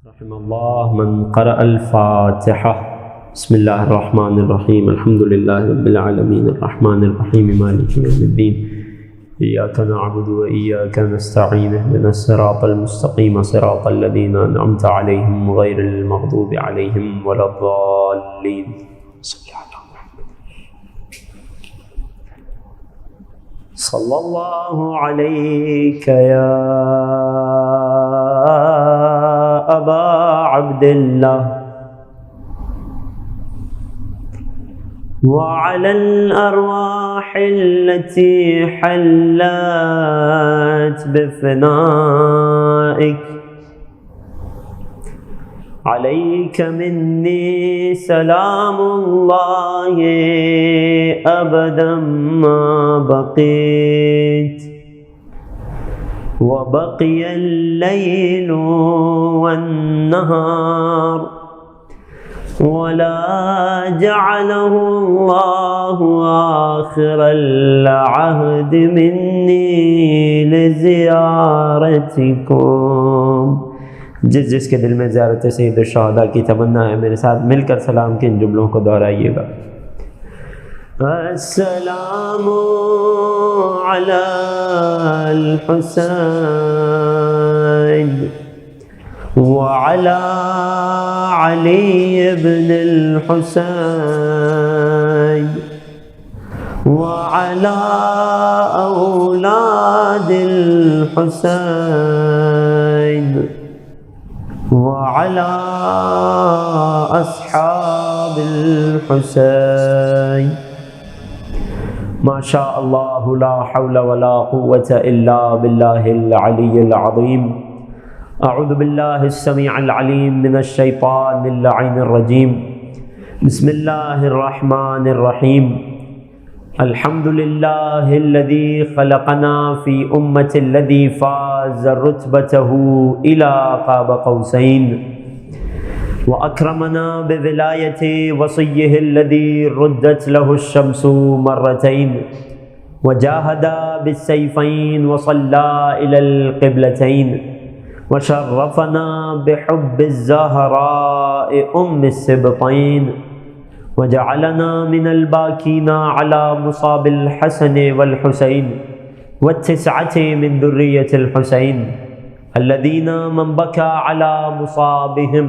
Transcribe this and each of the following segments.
رحم الله من قرأ الفاتحة. بسم الله الرحمن الرحيم. الحمد لله رب العالمين الرحمن الرحيم مالك يوم الدين. إياك نعبد وإياك نستعين. اهدنا الصراط المستقيم صراط الذين أنعمت عليهم غير المغضوب عليهم ولا الضالين. صلى الله عليك يا أبا عبد الله وعلى الأرواح التي حلت بفنائك عليك مني سلام الله أبدا ما بقيت وبقي الليل والنهار ولا جعله الله آخر العهد مني لزيارتكم. جس کے دل میں زیارت سید الشہداء کی تمنا ہے میرے ساتھ مل کر سلام کے ان جملوں کو دہرائیے گا. السلام علی الحسین وعلى علي بن الحسين وعلى أولاد الحسين وعلى أصحاب الحسين. ما شاء الله لا حول ولا قوة إلا بالله العلي العظيم. اعوذ باللہ السمیع العلیم من الشیطان اللعین الرجیم. بسم اللہ الرحمن الرحیم. الحمد للہ الذی خلقنا فی امة الذی فاز رتبته الى قاب قوسین واکرمنا بولایت وصیہ الذی ردت له الشمس مرتین وجاہد بالسیفین وصلى الى القبلتین وشرفنا بحب الزهراء أم السبطين وجعلنا من الباكين على مصاب الحسن والحسين والتسعة من ذرية الحسين الذين من بكى على مصابهم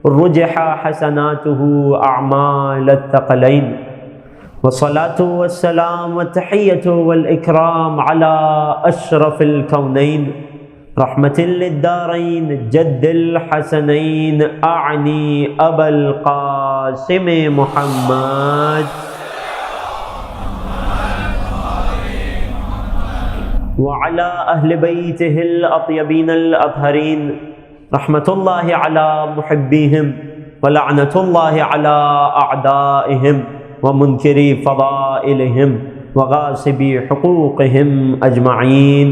رجح حسناته أعمال الثقلين. والصلاة والسلام والتحية والإكرام على أشرف الكونين رحمة للدارين جد الحسنين أعني أبا القاسم محمد وعلى أهل بيته الأطيبين الأطهرين رحمة الله على محبيهم ولعنة الله على أعدائهم ومنكري فضائلهم وغاصبي حقوقهم أجمعين.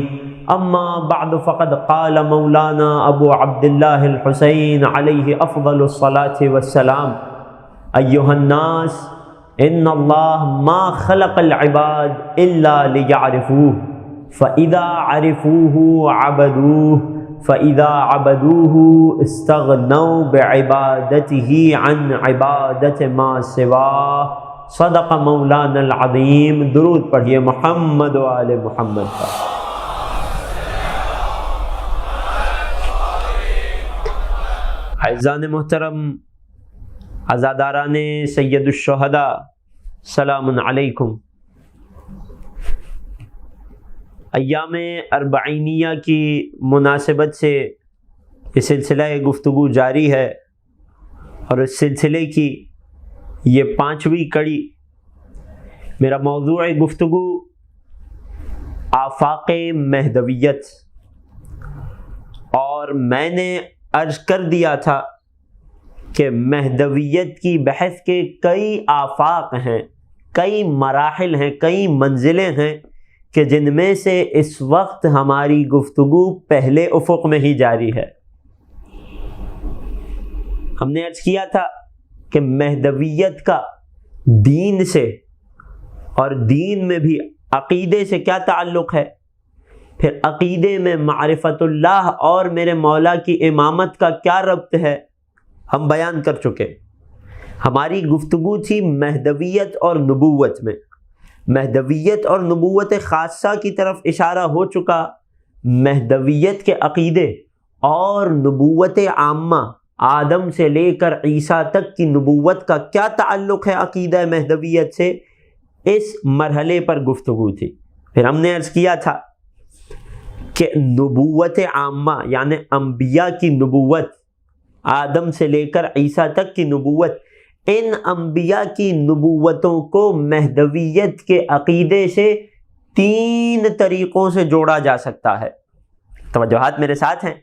اما بعد فقد قال مولانا ابو عبد الله الحسين عليه افضل الصلاة والسلام: ايها الناس ان الله ما خلق العباد الا ليعرفوه فاذا عرفوه عبدوه فاذا عبدوه استغنوا بعبادته عن عبادة ما سواه. صدق مولانا العظیم. درود پڑھیے محمد و آل محمد کا. اعزان محترم، عزاداران سید الشہداء، سلام علیکم. ایام اربعینیہ کی مناسبت سے یہ سلسلہ گفتگو جاری ہے اور اس سلسلے کی یہ 5ویں کڑی. میرا موضوع گفتگو آفاق مہدویت، اور میں نے عرض کر دیا تھا کہ مہدویت کی بحث کے کئی آفاق ہیں، کئی مراحل ہیں، کئی منزلیں ہیں کہ جن میں سے اس وقت ہماری گفتگو پہلے افق میں ہی جاری ہے. ہم نے عرض کیا تھا کہ مہدویت کا دین سے اور دین میں بھی عقیدے سے کیا تعلق ہے. پھر عقیدے میں معرفت اللہ اور میرے مولا کی امامت کا کیا ربط ہے ہم بیان کر چکے۔ ہماری گفتگو تھی مہدویت اور نبوت میں، مہدویت اور نبوت خاصہ کی طرف اشارہ ہو چکا۔ مہدویت کے عقیدے اور نبوت عامہ، آدم سے لے کر عیسیٰ تک کی نبوت کا کیا تعلق ہے عقیدہ مہدویت سے، اس مرحلے پر گفتگو تھی۔ پھر ہم نے عرض کیا تھا کہ نبوت عامہ یعنی انبیاء کی نبوت، آدم سے لے کر عیسیٰ تک کی نبوت، ان انبیاء کی نبوتوں کو مہدویت کے عقیدے سے 3 طریقوں سے جوڑا جا سکتا ہے۔ توجہات میرے ساتھ ہیں؟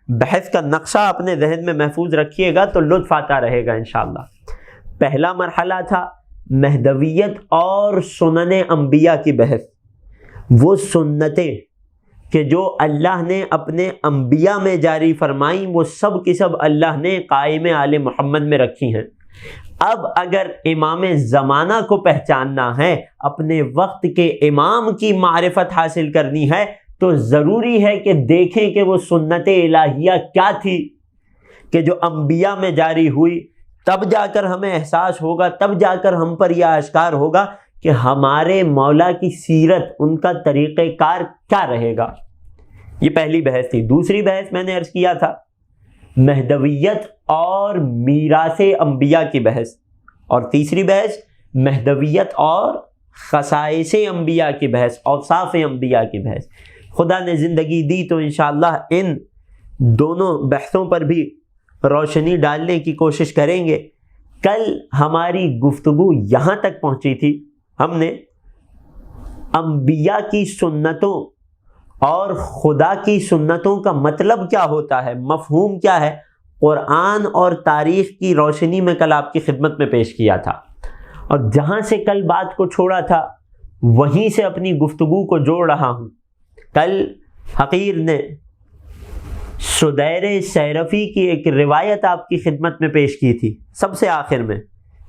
بحث کا نقشہ اپنے ذہن میں محفوظ رکھیے گا تو لطف آتا رہے گا انشاءاللہ۔ پہلا مرحلہ تھا مہدویت اور سنن انبیاء کی بحث، وہ سنتیں کہ جو اللہ نے اپنے انبیاء میں جاری فرمائیں وہ سب کی سب اللہ نے قائم آل محمد میں رکھی ہیں۔ اب اگر امام زمانہ کو پہچاننا ہے، اپنے وقت کے امام کی معرفت حاصل کرنی ہے، تو ضروری ہے کہ دیکھیں کہ وہ سنت الہیہ کیا تھی کہ جو انبیاء میں جاری ہوئی، تب جا کر ہمیں احساس ہوگا، تب جا کر ہم پر یہ آشکار ہوگا کہ ہمارے مولا کی سیرت، ان کا طریقہ کار کیا رہے گا۔ یہ پہلی بحث تھی۔ دوسری بحث میں نے عرض کیا تھا مہدویت اور میراث انبیاء کی بحث، اور تیسری بحث مہدویت اور خصائص انبیاء کی بحث، اوصاف انبیاء کی بحث۔ خدا نے زندگی دی تو انشاءاللہ ان دونوں بحثوں پر بھی روشنی ڈالنے کی کوشش کریں گے۔ کل ہماری گفتگو یہاں تک پہنچی تھی، ہم نے انبیاء کی سنتوں اور خدا کی سنتوں کا مطلب کیا ہوتا ہے، مفہوم کیا ہے، قرآن اور تاریخ کی روشنی میں کل آپ کی خدمت میں پیش کیا تھا، اور جہاں سے کل بات کو چھوڑا تھا وہیں سے اپنی گفتگو کو جوڑ رہا ہوں۔ کل حقیر نے سدیر سیرفی کی ایک روایت آپ کی خدمت میں پیش کی تھی سب سے آخر میں،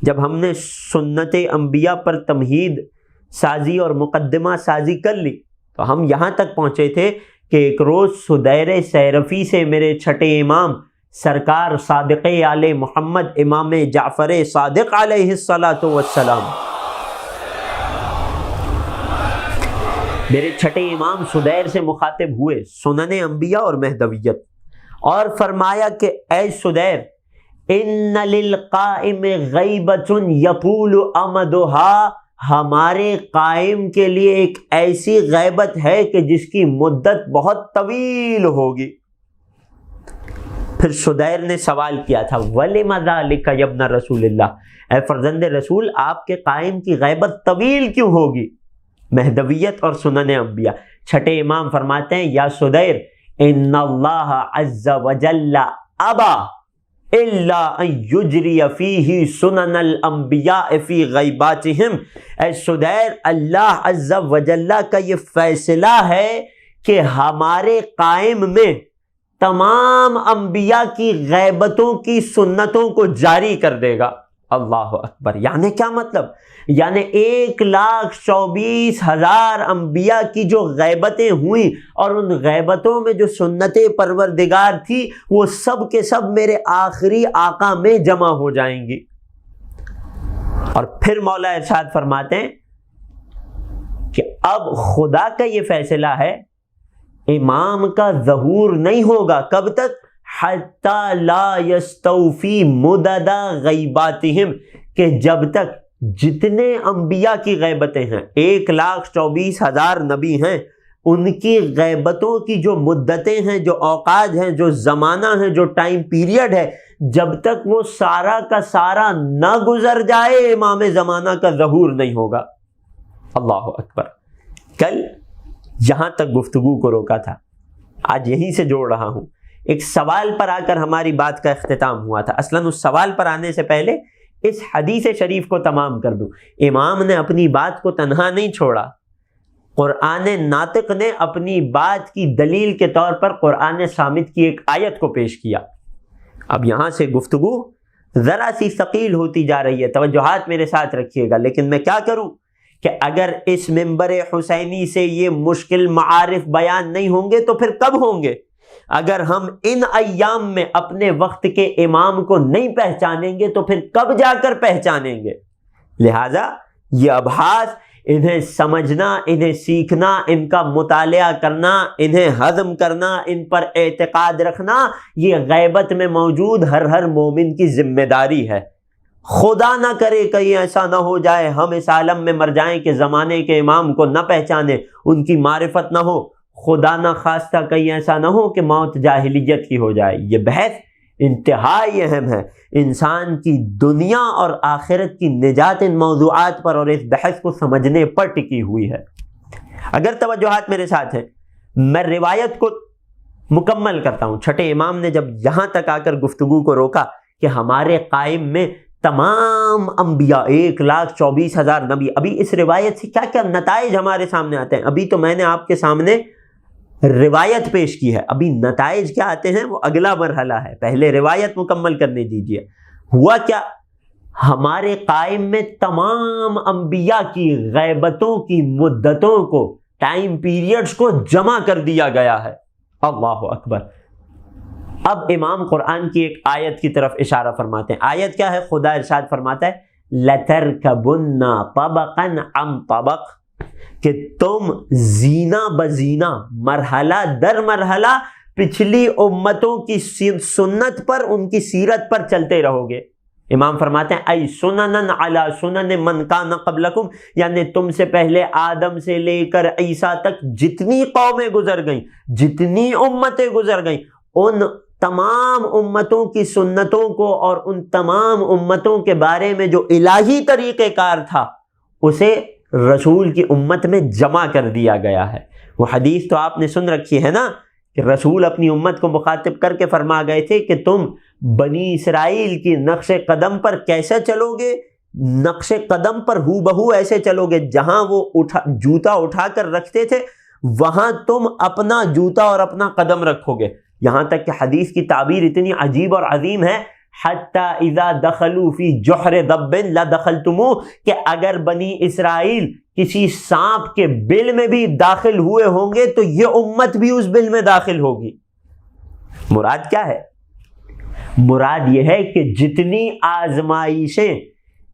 جب ہم نے سنت انبیاء پر تمہید سازی اور مقدمہ سازی کر لی تو ہم یہاں تک پہنچے تھے کہ ایک روز سدیر سیرفی سے میرے چھٹے امام سرکار صادق آل محمد امام جعفر صادق علیہ الصلاۃ والسلام، میرے چھٹے امام سدیر سے مخاطب ہوئے سنن انبیاء اور مہدویت، اور فرمایا کہ اے سدیر، ان للقائم غیبۃ یطول امدها، ہمارے قائم کے لیے ایک ایسی غیبت ہے کہ جس کی مدت بہت طویل ہوگی۔ پھر سدیر نے سوال کیا تھا وَلِمَ ذَلِكَ يَا ابْنَ رسول اللہ، اے فرزند رسول آپ کے قائم کی غیبت طویل کیوں ہوگی؟ مہدویت اور سنن انبیاء۔ چھٹے امام فرماتے ہیں یا سدیر، ان اللہ عز وجل ابا الا ان یجری فیہ سنن الانبیاء فی غیباتہم، اے سدیر اللہ عز وجل کا یہ فیصلہ ہے کہ ہمارے قائم میں تمام انبیاء کی غیبتوں کی سنتوں کو جاری کر دے گا۔ اللہ اکبر! یعنی کیا مطلب؟ یعنی 1,24,000 انبیاء کی جو غیبتیں ہوئیں اور ان غیبتوں میں جو سنت پروردگار تھی وہ سب کے سب میرے آخری آقا میں جمع ہو جائیں گی۔ اور پھر مولا ارشاد فرماتے ہیں کہ اب خدا کا یہ فیصلہ ہے امام کا ظہور نہیں ہوگا، کب تک؟ حتی لا یستوفی مدد غیباتہم، کہ جب تک جتنے انبیاء کی غیبتیں ہیں، 1,24,000 نبی ہیں، ان کی غیبتوں کی جو مدتیں ہیں، جو اوقات ہیں، جو زمانہ ہے، جو ٹائم پیریڈ ہے، جب تک وہ سارا کا سارا نہ گزر جائے امام زمانہ کا ظہور نہیں ہوگا۔ اللہ اکبر! کل یہاں تک گفتگو کو روکا تھا، آج یہیں سے جوڑ رہا ہوں۔ ایک سوال پر آ کر ہماری بات کا اختتام ہوا تھا۔ اصلاً اس سوال پر آنے سے پہلے اس حدیث شریف کو تمام کر دوں۔ امام نے اپنی بات کو تنہا نہیں چھوڑا، قرآن ناطق نے اپنی بات کی دلیل کے طور پر قرآن صامت کی ایک آیت کو پیش کیا۔ اب یہاں سے گفتگو ذرا سی ثقیل ہوتی جا رہی ہے، توجہات میرے ساتھ رکھیے گا، لیکن میں کیا کروں کہ اگر اس منبر حسینی سے یہ مشکل معارف بیان نہیں ہوں گے تو پھر کب ہوں گے؟ اگر ہم ان ایام میں اپنے وقت کے امام کو نہیں پہچانیں گے تو پھر کب جا کر پہچانیں گے؟ لہذا یہ ابحاث، انہیں سمجھنا، انہیں سیکھنا، ان کا مطالعہ کرنا، انہیں ہضم کرنا، ان پر اعتقاد رکھنا، یہ غیبت میں موجود ہر مومن کی ذمہ داری ہے۔ خدا نہ کرے کہیں ایسا نہ ہو جائے ہم اس عالم میں مر جائیں کہ زمانے کے امام کو نہ پہچانے، ان کی معرفت نہ ہو۔ خدا نہ خواستہ کہیں ایسا نہ ہو کہ موت جاہلیت کی ہو جائے۔ یہ بحث انتہائی اہم ہے، انسان کی دنیا اور آخرت کی نجات ان موضوعات پر اور اس بحث کو سمجھنے پر ٹکی ہوئی ہے۔ اگر توجہات میرے ساتھ ہیں، میں روایت کو مکمل کرتا ہوں۔ چھٹے امام نے جب یہاں تک آ کر گفتگو کو روکا کہ ہمارے قائم میں تمام انبیاء 1,24,000 نبی، ابھی اس روایت سے کیا کیا نتائج ہمارے سامنے آتے ہیں؟ ابھی تو میں نے آپ کے سامنے روایت پیش کی ہے، ابھی نتائج کیا آتے ہیں وہ اگلا مرحلہ ہے، پہلے روایت مکمل کرنے دیجیے۔ ہوا کیا؟ ہمارے قائم میں تمام انبیاء کی غیبتوں کی مدتوں کو، ٹائم پیریڈز کو جمع کر دیا گیا ہے۔ اللہ اکبر۔ اب امام قرآن کی ایک آیت کی طرف اشارہ فرماتے ہیں۔ آیت کیا ہے؟ خدا ارشاد فرماتا ہے لَتَرْكَبُنَّ طَبَقًا عَنْ طَبَقٍ، کہ تم زینہ بزینہ، مرحلہ در مرحلہ پچھلی امتوں کی سنت پر، ان کی سیرت پر چلتے رہو گے۔ امام فرماتے ہیں ای سننن علی سنن من کان قبلکم، یعنی تم سے پہلے آدم سے لے کر عیسیٰ تک جتنی قومیں گزر گئیں، جتنی امتیں گزر گئیں، ان تمام امتوں کی سنتوں کو اور ان تمام امتوں کے بارے میں جو الہی طریقہ کار تھا اسے رسول کی امت میں جمع کر دیا گیا ہے۔ وہ حدیث تو آپ نے سن رکھی ہے نا کہ رسول اپنی امت کو مخاطب کر کے فرما گئے تھے کہ تم بنی اسرائیل کی نقش قدم پر کیسے چلو گے؟ نقش قدم پر ہو بہو ایسے چلو گے، جہاں وہ جوتا اٹھا کر رکھتے تھے وہاں تم اپنا جوتا اور اپنا قدم رکھو گے۔ یہاں تک کہ حدیث کی تعبیر اتنی عجیب اور عظیم ہے، حَتَّى إِذَا دَخَلُوا فِي جُحْرِ ضَبٍّ لَدَخَلْتُمُوهُ، کہ اگر بنی اسرائیل کسی سانپ کے بل میں بھی داخل ہوئے ہوں گے تو یہ امت بھی اس بل میں داخل ہوگی۔ مراد کیا ہے؟ مراد یہ ہے کہ جتنی آزمائشیں،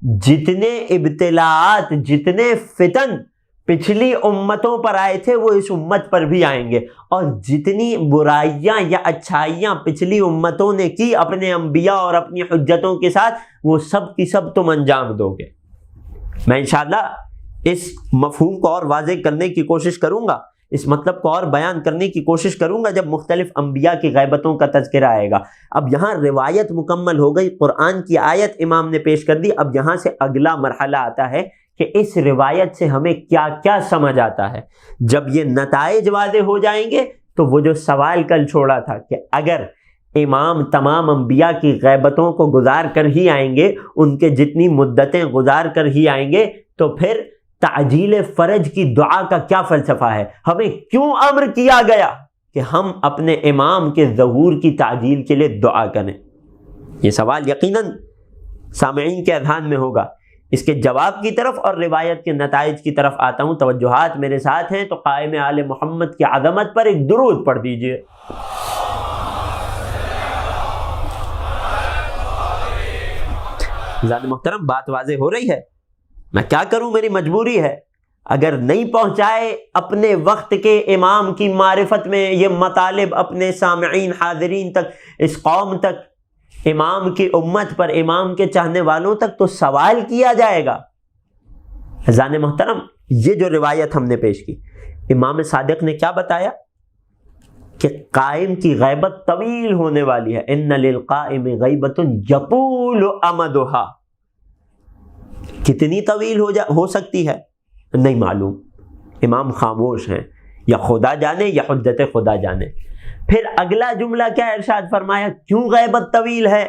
جتنے ابتلاعات، جتنے فتن پچھلی امتوں پر آئے تھے وہ اس امت پر بھی آئیں گے، اور جتنی برائیاں یا اچھائیاں پچھلی امتوں نے کی اپنے انبیاء اور اپنی حجتوں کے ساتھ، وہ سب کی سب تم انجام دو گے۔ میں انشاءاللہ اس مفہوم کو اور واضح کرنے کی کوشش کروں گا، اس مطلب کو اور بیان کرنے کی کوشش کروں گا جب مختلف انبیاء کی غیبتوں کا تذکرہ آئے گا۔ اب یہاں روایت مکمل ہو گئی، قرآن کی آیت امام نے پیش کر دی، اب یہاں سے اگلا مرحلہ آتا ہے کہ اس روایت سے ہمیں کیا کیا سمجھ آتا ہے۔ جب یہ نتائج واضح ہو جائیں گے تو وہ جو سوال کل چھوڑا تھا کہ اگر امام تمام انبیاء کی غیبتوں کو گزار کر ہی آئیں گے، ان کے جتنی مدتیں گزار کر ہی آئیں گے، تو پھر تعجیل فرج کی دعا کا کیا فلسفہ ہے؟ ہمیں کیوں امر کیا گیا کہ ہم اپنے امام کے ظہور کی تعجیل کے لیے دعا کریں؟ یہ سوال یقیناً سامعین کے اذہان میں ہوگا۔ اس کے جواب کی طرف اور روایت کے نتائج کی طرف آتا ہوں۔ توجہات میرے ساتھ ہیں تو قائم آل محمد کی عظمت پر ایک درود پڑھ دیجئے۔ زیادہ محترم، بات واضح ہو رہی ہے، میں کیا کروں، میری مجبوری ہے۔ اگر نہیں پہنچائے اپنے وقت کے امام کی معرفت میں یہ مطالب اپنے سامعین حاضرین تک، اس قوم تک، امام کی امت پر، امام کے چاہنے والوں تک، تو سوال کیا جائے گا۔ اذان محترم، یہ جو روایت ہم نے پیش کی، امام صادق نے کیا بتایا کہ قائم کی غیبت طویل ہونے والی ہے۔ ان للقائم غیبت یطول امدها، کتنی طویل ہو سکتی ہے نہیں معلوم، امام خاموش ہیں، یا خدا جانے یا حجت خدا جانے۔ پھر اگلا جملہ کیا ارشاد فرمایا؟ کیوں غیبت طویل ہے؟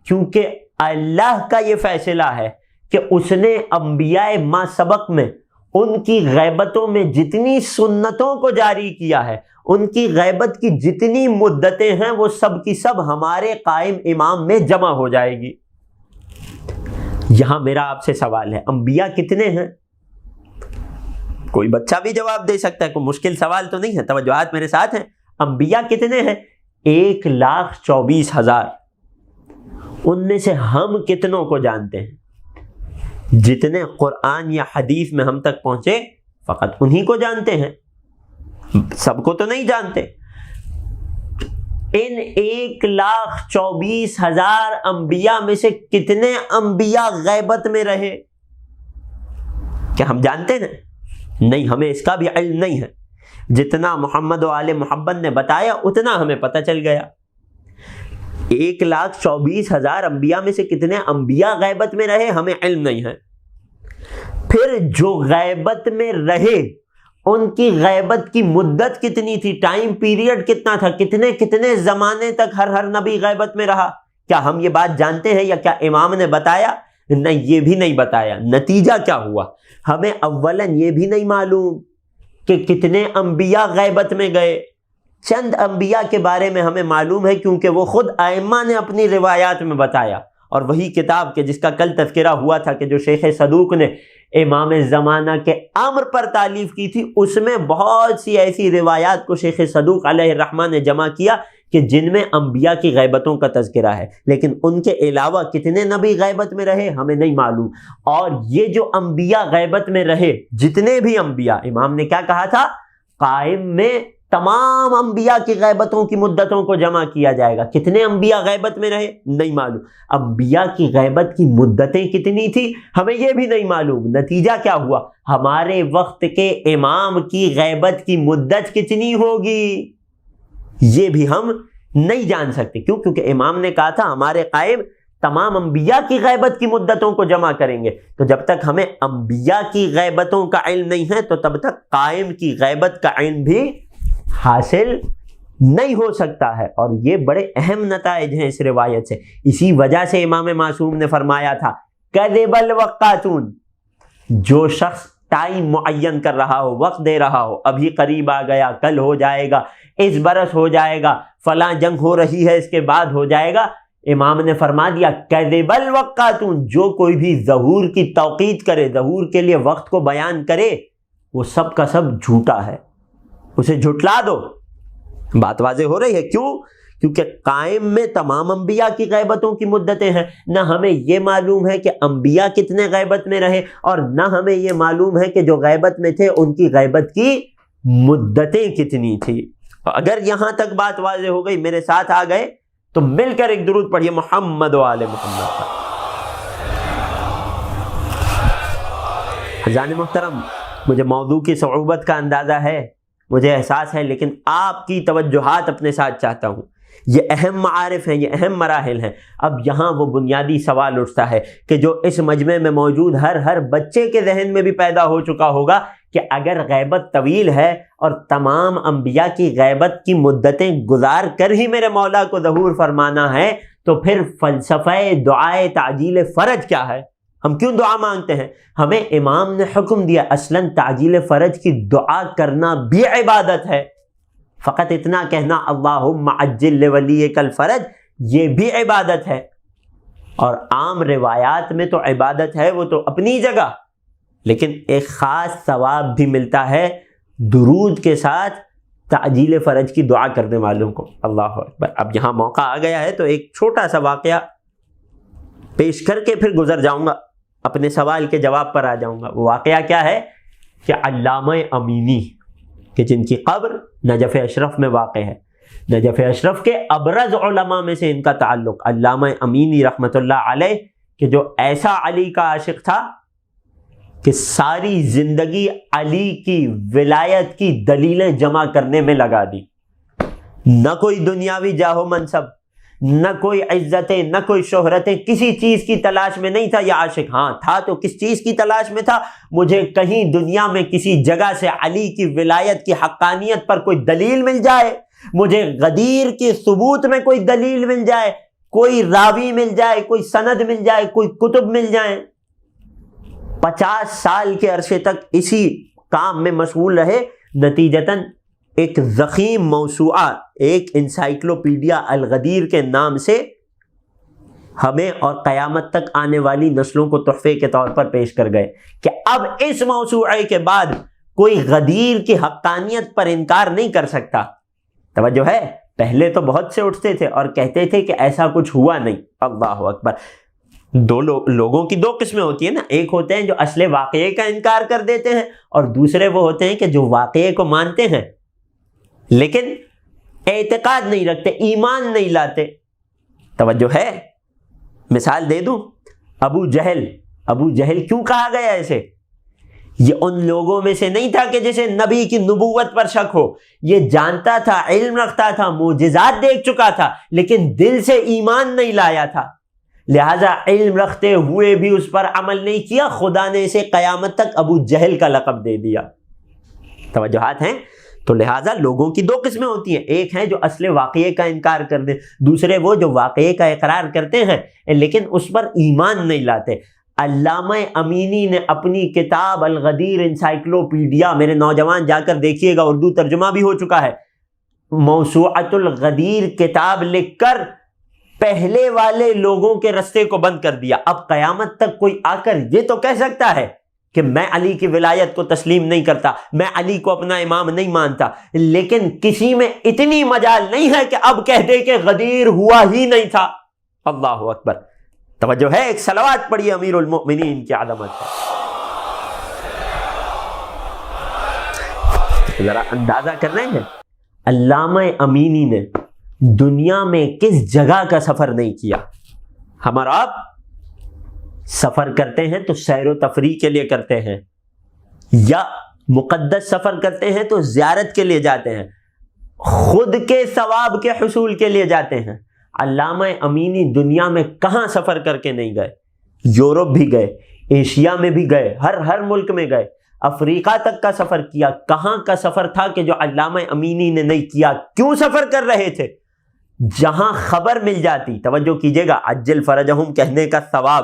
کیونکہ اللہ کا یہ فیصلہ ہے کہ اس نے انبیاء ما سبق میں ان کی غیبتوں میں جتنی سنتوں کو جاری کیا ہے، ان کی غیبت کی جتنی مدتیں ہیں، وہ سب کی سب ہمارے قائم امام میں جمع ہو جائے گی۔ یہاں میرا آپ سے سوال ہے، انبیاء کتنے ہیں؟ کوئی بچہ بھی جواب دے سکتا ہے، کوئی مشکل سوال تو نہیں ہے. توجہات میرے ساتھ ہیں. انبیاء کتنے ہیں؟ 1,24,000. ان میں سے ہم کتنوں کو جانتے ہیں؟ جتنے قرآن یا حدیث میں ہم تک پہنچے فقط انہی کو جانتے ہیں، سب کو تو نہیں جانتے. ان 1,24,000 انبیاء میں سے کتنے انبیاء غیبت میں رہے؟ کیا ہم جانتے ہیں؟ نہیں، ہمیں اس کا بھی علم نہیں ہے. جتنا محمد و آل محمد نے بتایا اتنا ہمیں پتہ چل گیا. 1,24,000 انبیاء میں سے کتنے انبیاء غیبت میں رہے ہمیں علم نہیں ہے. پھر جو غیبت میں رہے ان کی غیبت کی مدت کتنی تھی، ٹائم پیریڈ کتنا تھا، کتنے زمانے تک ہر نبی غیبت میں رہا؟ کیا ہم یہ بات جانتے ہیں یا کیا امام نے بتایا؟ نہیں، یہ بھی نہیں بتایا. نتیجہ کیا ہوا؟ ہمیں اولاً یہ بھی نہیں معلوم کہ کتنے انبیاء غیبت میں گئے. چند انبیاء کے بارے میں ہمیں معلوم ہے کیونکہ وہ خود ائمہ نے اپنی روایات میں بتایا، اور وہی کتاب کے جس کا کل تذکرہ ہوا تھا کہ جو شیخ صدوق نے امام زمانہ کے امر پر تالیف کی تھی، اس میں بہت سی ایسی روایات کو شیخ صدوق علیہ الرحمہ نے جمع کیا کہ جن میں انبیاء کی غیبتوں کا تذکرہ ہے. لیکن ان کے علاوہ کتنے نبی غیبت میں رہے ہمیں نہیں معلوم. اور یہ جو انبیاء غیبت میں رہے، جتنے بھی انبیاء، امام نے کیا کہا تھا؟ قائم میں تمام انبیاء کی غیبتوں کی مدتوں کو جمع کیا جائے گا. کتنے انبیاء غیبت میں رہے نہیں معلوم. انبیاء کی غیبت کی مدتیں کتنی تھی ہمیں یہ بھی نہیں معلوم. نتیجہ کیا ہوا؟ ہمارے وقت کے امام کی غیبت کی مدت کتنی ہوگی یہ بھی ہم نہیں جان سکتے. کیوں؟ کیونکہ امام نے کہا تھا ہمارے قائم تمام انبیاء کی غیبت کی مدتوں کو جمع کریں گے. تو جب تک ہمیں انبیاء کی غیبتوں کا علم نہیں ہے تو تب تک قائم کی غیبت کا علم بھی حاصل نہیں ہو سکتا ہے. اور یہ بڑے اہم نتائج ہیں اس روایت سے. اسی وجہ سے امام معصوم نے فرمایا تھا کذب الوقاتون، جو شخص ٹائم معین کر رہا ہو، وقت دے رہا ہو، ابھی قریب آ گیا، کل ہو جائے گا، اس برس ہو جائے گا، فلاں جنگ ہو رہی ہے اس کے بعد ہو جائے گا، امام نے فرما دیا کذب الوقاتون، جو کوئی بھی ظہور کی توقیت کرے، ظہور کے لیے وقت کو بیان کرے، وہ سب کا سب جھوٹا ہے، اسے جھٹلا دو. بات واضح ہو رہی ہے. کیوں؟ کیونکہ قائم میں تمام انبیاء کی غیبتوں کی مدتیں ہیں. نہ ہمیں یہ معلوم ہے کہ انبیاء کتنے غیبت میں رہے، اور نہ ہمیں یہ معلوم ہے کہ جو غیبت میں تھے ان کی غیبت کی مدتیں کتنی تھی. اگر یہاں تک بات واضح ہو گئی، میرے ساتھ آ گئے تو مل کر ایک درود پڑھیے محمد و آل محمد کا. حضرات محترم، مجھے موضوع کی صعوبت کا اندازہ ہے، مجھے احساس ہے، لیکن آپ کی توجہات اپنے ساتھ چاہتا ہوں. یہ اہم معارف ہیں، یہ اہم مراحل ہیں. اب یہاں وہ بنیادی سوال اٹھتا ہے کہ جو اس مجمع میں موجود ہر بچے کے ذہن میں بھی پیدا ہو چکا ہوگا کہ اگر غیبت طویل ہے اور تمام انبیاء کی غیبت کی مدتیں گزار کر ہی میرے مولا کو ظہور فرمانا ہے تو پھر فلسفہ دعائے تعجیل فرج کیا ہے؟ ہم کیوں دعا مانگتے ہیں؟ ہمیں امام نے حکم دیا اصلاً تعجیل فرج کی دعا کرنا بھی عبادت ہے. فقط اتنا کہنا اللہم عجل لولیک الفرج یہ بھی عبادت ہے. اور عام روایات میں تو عبادت ہے وہ تو اپنی جگہ، لیکن ایک خاص ثواب بھی ملتا ہے درود کے ساتھ تعجیل فرج کی دعا کرنے والوں کو. اللہ اکبر. اب یہاں موقع آ گیا ہے تو ایک چھوٹا سا واقعہ پیش کر کے پھر گزر جاؤں گا، اپنے سوال کے جواب پر آ جاؤں گا. وہ واقعہ کیا ہے کہ علامہ امینی کہ جن کی قبر نجف اشرف میں واقع ہے، نجف اشرف کے ابرز علماء میں سے ان کا تعلق، علامہ امینی رحمۃ اللہ علیہ، کہ جو ایسا علی کا عاشق تھا کہ ساری زندگی علی کی ولایت کی دلیلیں جمع کرنے میں لگا دی. نہ کوئی دنیاوی جاہ و منصب، نہ کوئی عزتیں، نہ کوئی شہرتیں، کسی چیز کی تلاش میں نہیں تھا یہ عاشق. ہاں تھا تو کس چیز کی تلاش میں تھا؟ مجھے کہیں دنیا میں کسی جگہ سے علی کی ولایت کی حقانیت پر کوئی دلیل مل جائے، مجھے غدیر کی ثبوت میں کوئی دلیل مل جائے، کوئی راوی مل جائے، کوئی سند مل جائے، کوئی کتب مل جائیں. 50 سال کے عرصے تک اسی کام میں مشغول رہے. نتیجتاً ایک ضخیم موسوعہ، ایک انسائکلوپیڈیا الغدیر کے نام سے ہمیں اور قیامت تک آنے والی نسلوں کو تحفے کے طور پر پیش کر گئے کہ اب اس موسوعے کے بعد کوئی غدیر کی حقانیت پر انکار نہیں کر سکتا. توجہ ہے؟ پہلے تو بہت سے اٹھتے تھے اور کہتے تھے کہ ایسا کچھ ہوا نہیں. اللہ اکبر. لوگوں کی دو قسمیں ہوتی ہیں نا. ایک ہوتے ہیں جو اصل واقعے کا انکار کر دیتے ہیں اور دوسرے وہ ہوتے ہیں کہ جو واقعے کو مانتے ہیں لیکن اعتقاد نہیں رکھتے، ایمان نہیں لاتے. توجہ ہے؟ مثال دے دوں. ابو جہل کیوں کہا گیا ایسے؟ یہ ان لوگوں میں سے نہیں تھا کہ جسے نبی کی نبوت پر شک ہو. یہ جانتا تھا، علم رکھتا تھا، معجزات دیکھ چکا تھا، لیکن دل سے ایمان نہیں لایا تھا. لہذا علم رکھتے ہوئے بھی اس پر عمل نہیں کیا. خدا نے اسے قیامت تک ابو جہل کا لقب دے دیا. توجہات ہیں؟ تو لہٰذا لوگوں کی دو قسمیں ہوتی ہیں. ایک ہیں جو اصل واقعے کا انکار کر دیں، دوسرے وہ جو واقعے کا اقرار کرتے ہیں لیکن اس پر ایمان نہیں لاتے. علامہ امینی نے اپنی کتاب الغدیر انسائکلوپیڈیا، میرے نوجوان جا کر دیکھیے گا، اردو ترجمہ بھی ہو چکا ہے، موسوعۃ الغدیر کتاب لکھ کر پہلے والے لوگوں کے رستے کو بند کر دیا. اب قیامت تک کوئی آ کر یہ تو کہہ سکتا ہے کہ میں علی کی ولایت کو تسلیم نہیں کرتا، میں علی کو اپنا امام نہیں مانتا، لیکن کسی میں اتنی مجال نہیں ہے کہ اب کہہ دے کہ غدیر ہوا ہی نہیں تھا. اللہ اکبر. توجہ ہے؟ ایک صلوات پڑھیے امیر المؤمنین کی عظمت ہے. ذرا اندازہ کر رہے ہیں علامہ امینی نے دنیا میں کس جگہ کا سفر نہیں کیا. ہمارا آپ سفر کرتے ہیں تو سیر و تفریح کے لیے کرتے ہیں، یا مقدس سفر کرتے ہیں تو زیارت کے لیے جاتے ہیں، خود کے ثواب کے حصول کے لیے جاتے ہیں. علامہ امینی دنیا میں کہاں سفر کر کے نہیں گئے؟ یورپ بھی گئے، ایشیا میں بھی گئے، ہر ملک میں گئے، افریقہ تک کا سفر کیا. کہاں کا سفر تھا کہ جو علامہ امینی نے نہیں کیا؟ کیوں سفر کر رہے تھے؟ جہاں خبر مل جاتی، توجہ کیجئے گا، عجل فرجہم کہنے کا ثواب،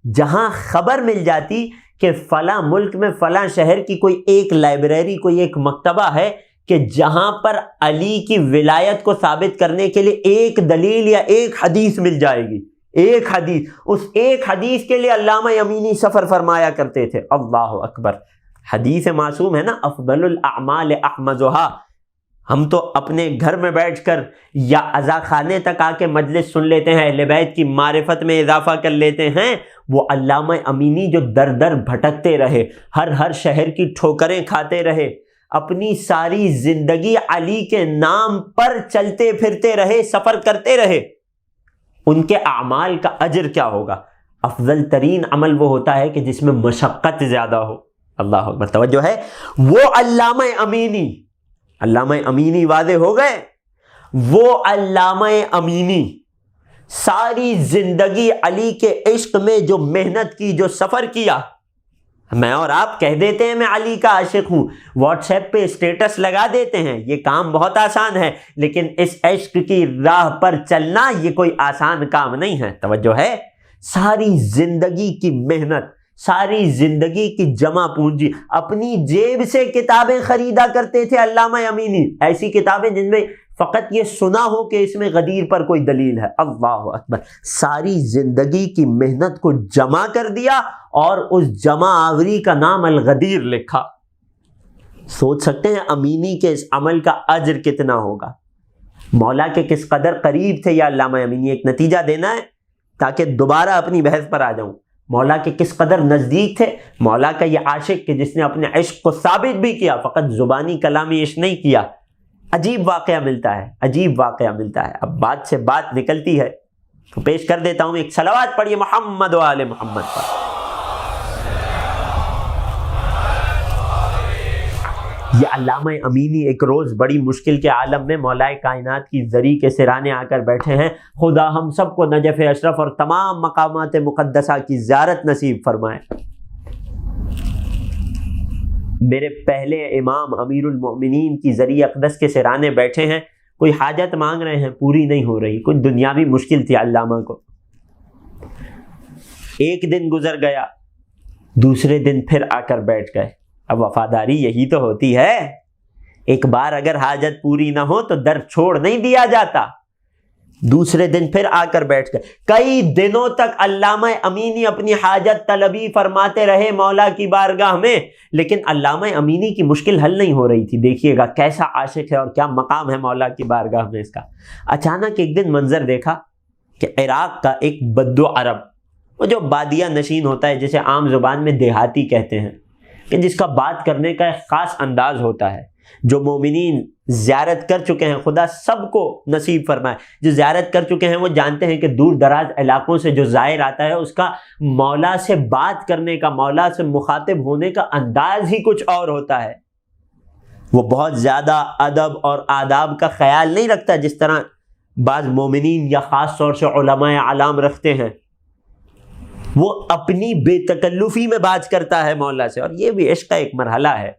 جہاں خبر مل جاتی کہ فلاں ملک میں فلاں شہر کی کوئی ایک لائبریری، کوئی ایک مکتبہ ہے کہ جہاں پر علی کی ولایت کو ثابت کرنے کے لیے ایک دلیل یا ایک حدیث مل جائے گی، ایک حدیث، اس ایک حدیث کے لیے علامہ امینی سفر فرمایا کرتے تھے. اللہ اکبر. حدیث معصوم ہے نا، افضل الاعمال احمدھا. ہم تو اپنے گھر میں بیٹھ کر یا عزا خانے تک آ کے مجلس سن لیتے ہیں، اہل بیت کی معرفت میں اضافہ کر لیتے ہیں. وہ علامہ امینی جو در در بھٹکتے رہے، ہر شہر کی ٹھوکریں کھاتے رہے، اپنی ساری زندگی علی کے نام پر چلتے پھرتے رہے، سفر کرتے رہے. ان کے اعمال کا اجر کیا ہوگا؟ افضل ترین عمل وہ ہوتا ہے کہ جس میں مشقت زیادہ ہو. اللہ اکبر. توجہ ہے؟ وہ علامہ امینی واضح ہو گئے. وہ علامہ امینی ساری زندگی علی کے عشق میں جو محنت کی، جو سفر کیا. میں اور آپ کہہ دیتے ہیں میں علی کا عاشق ہوں، واٹس ایپ پہ اسٹیٹس لگا دیتے ہیں، یہ کام بہت آسان ہے، لیکن اس عشق کی راہ پر چلنا یہ کوئی آسان کام نہیں ہے. توجہ ہے؟ ساری زندگی کی محنت، ساری زندگی کی جمع پونجی، اپنی جیب سے کتابیں خریدا کرتے تھے علامہ امینی. ایسی کتابیں جن میں فقط یہ سنا ہو کہ اس میں غدیر پر کوئی دلیل ہے. اللہ اکبر. ساری زندگی کی محنت کو جمع کر دیا اور اس جمع آوری کا نام الغدیر لکھا. سوچ سکتے ہیں امینی کے اس عمل کا اجر کتنا ہوگا. مولا کے کس قدر قریب تھے یہ علامہ امینی. ایک نتیجہ دینا ہے تاکہ دوبارہ اپنی بحث پر آ جاؤں. مولا کے کس قدر نزدیک تھے. مولا کا یہ عاشق کہ جس نے اپنے عشق کو ثابت بھی کیا، فقط زبانی کلامی عشق نہیں کیا. عجیب واقعہ ملتا ہے، عجیب واقعہ ملتا ہے. اب بات سے بات نکلتی ہے تو پیش کر دیتا ہوں. ایک صلوات پڑھیے محمد و آل محمد پر. یہ علامہ امینی ایک روز بڑی مشکل کے عالم میں مولا کائنات کی زری کے سرانے آ کر بیٹھے ہیں. خدا ہم سب کو نجف اشرف اور تمام مقامات مقدسہ کی زیارت نصیب فرمائے. میرے پہلے امام امیر المؤمنین کی زری اقدس کے سرانے بیٹھے ہیں، کوئی حاجت مانگ رہے ہیں، پوری نہیں ہو رہی، کچھ دنیاوی مشکل تھی علامہ کو. ایک دن گزر گیا، دوسرے دن پھر آ کر بیٹھ گئے. اب وفاداری یہی تو ہوتی ہے. ایک بار اگر حاجت پوری نہ ہو تو در چھوڑ نہیں دیا جاتا. دوسرے دن پھر آ کر بیٹھ گئے. کئی دنوں تک علامہ امینی اپنی حاجت طلبی فرماتے رہے مولا کی بارگاہ میں، لیکن علامہ امینی کی مشکل حل نہیں ہو رہی تھی. دیکھیے گا کیسا عاشق ہے اور کیا مقام ہے مولا کی بارگاہ میں اس کا. اچانک ایک دن منظر دیکھا کہ عراق کا ایک بدو عرب، وہ جو بادیہ نشین ہوتا ہے جسے عام زبان میں دیہاتی کہتے ہیں، کہ جس کا بات کرنے کا ایک خاص انداز ہوتا ہے. جو مومنین زیارت کر چکے ہیں، خدا سب کو نصیب فرمائے، جو زیارت کر چکے ہیں وہ جانتے ہیں کہ دور دراز علاقوں سے جو زائر آتا ہے اس کا مولا سے بات کرنے کا، مولا سے مخاطب ہونے کا انداز ہی کچھ اور ہوتا ہے. وہ بہت زیادہ ادب اور آداب کا خیال نہیں رکھتا جس طرح بعض مومنین یا خاص طور سے علماء اعلام رکھتے ہیں. وہ اپنی بے تکلفی میں بات کرتا ہے مولا سے، اور یہ بھی عشق کا ایک مرحلہ ہے.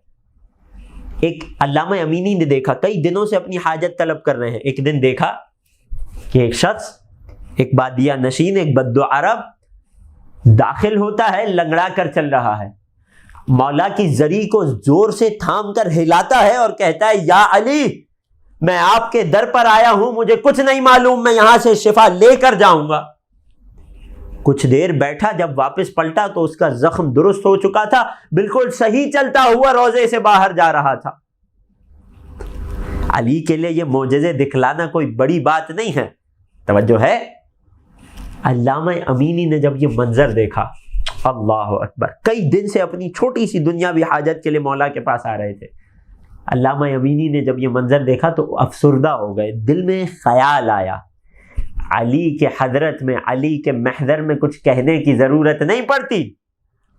ایک علامہ امینی نے دیکھا کئی دنوں سے اپنی حاجت طلب کر رہے ہیں. ایک دن دیکھا کہ ایک شخص، ایک بادیہ نشین، ایک بدو عرب داخل ہوتا ہے، لنگڑا کر چل رہا ہے، مولا کی زری کو زور سے تھام کر ہلاتا ہے اور کہتا ہے یا علی، میں آپ کے در پر آیا ہوں، مجھے کچھ نہیں معلوم، میں یہاں سے شفا لے کر جاؤں گا. کچھ دیر بیٹھا، جب واپس پلٹا تو اس کا زخم درست ہو چکا تھا، بالکل صحیح چلتا ہوا روضے سے باہر جا رہا تھا. علی کے لیے یہ معجزے دکھلانا کوئی بڑی بات نہیں ہے. توجہ ہے. علامہ امینی نے جب یہ منظر دیکھا، اللہ اکبر، کئی دن سے اپنی چھوٹی سی دنیاوی حاجت کے لیے مولا کے پاس آ رہے تھے. علامہ امینی نے جب یہ منظر دیکھا تو افسردہ ہو گئے. دل میں خیال آیا، علی کے حضرت میں، علی کے محضر میں کچھ کہنے کی ضرورت نہیں پڑتی،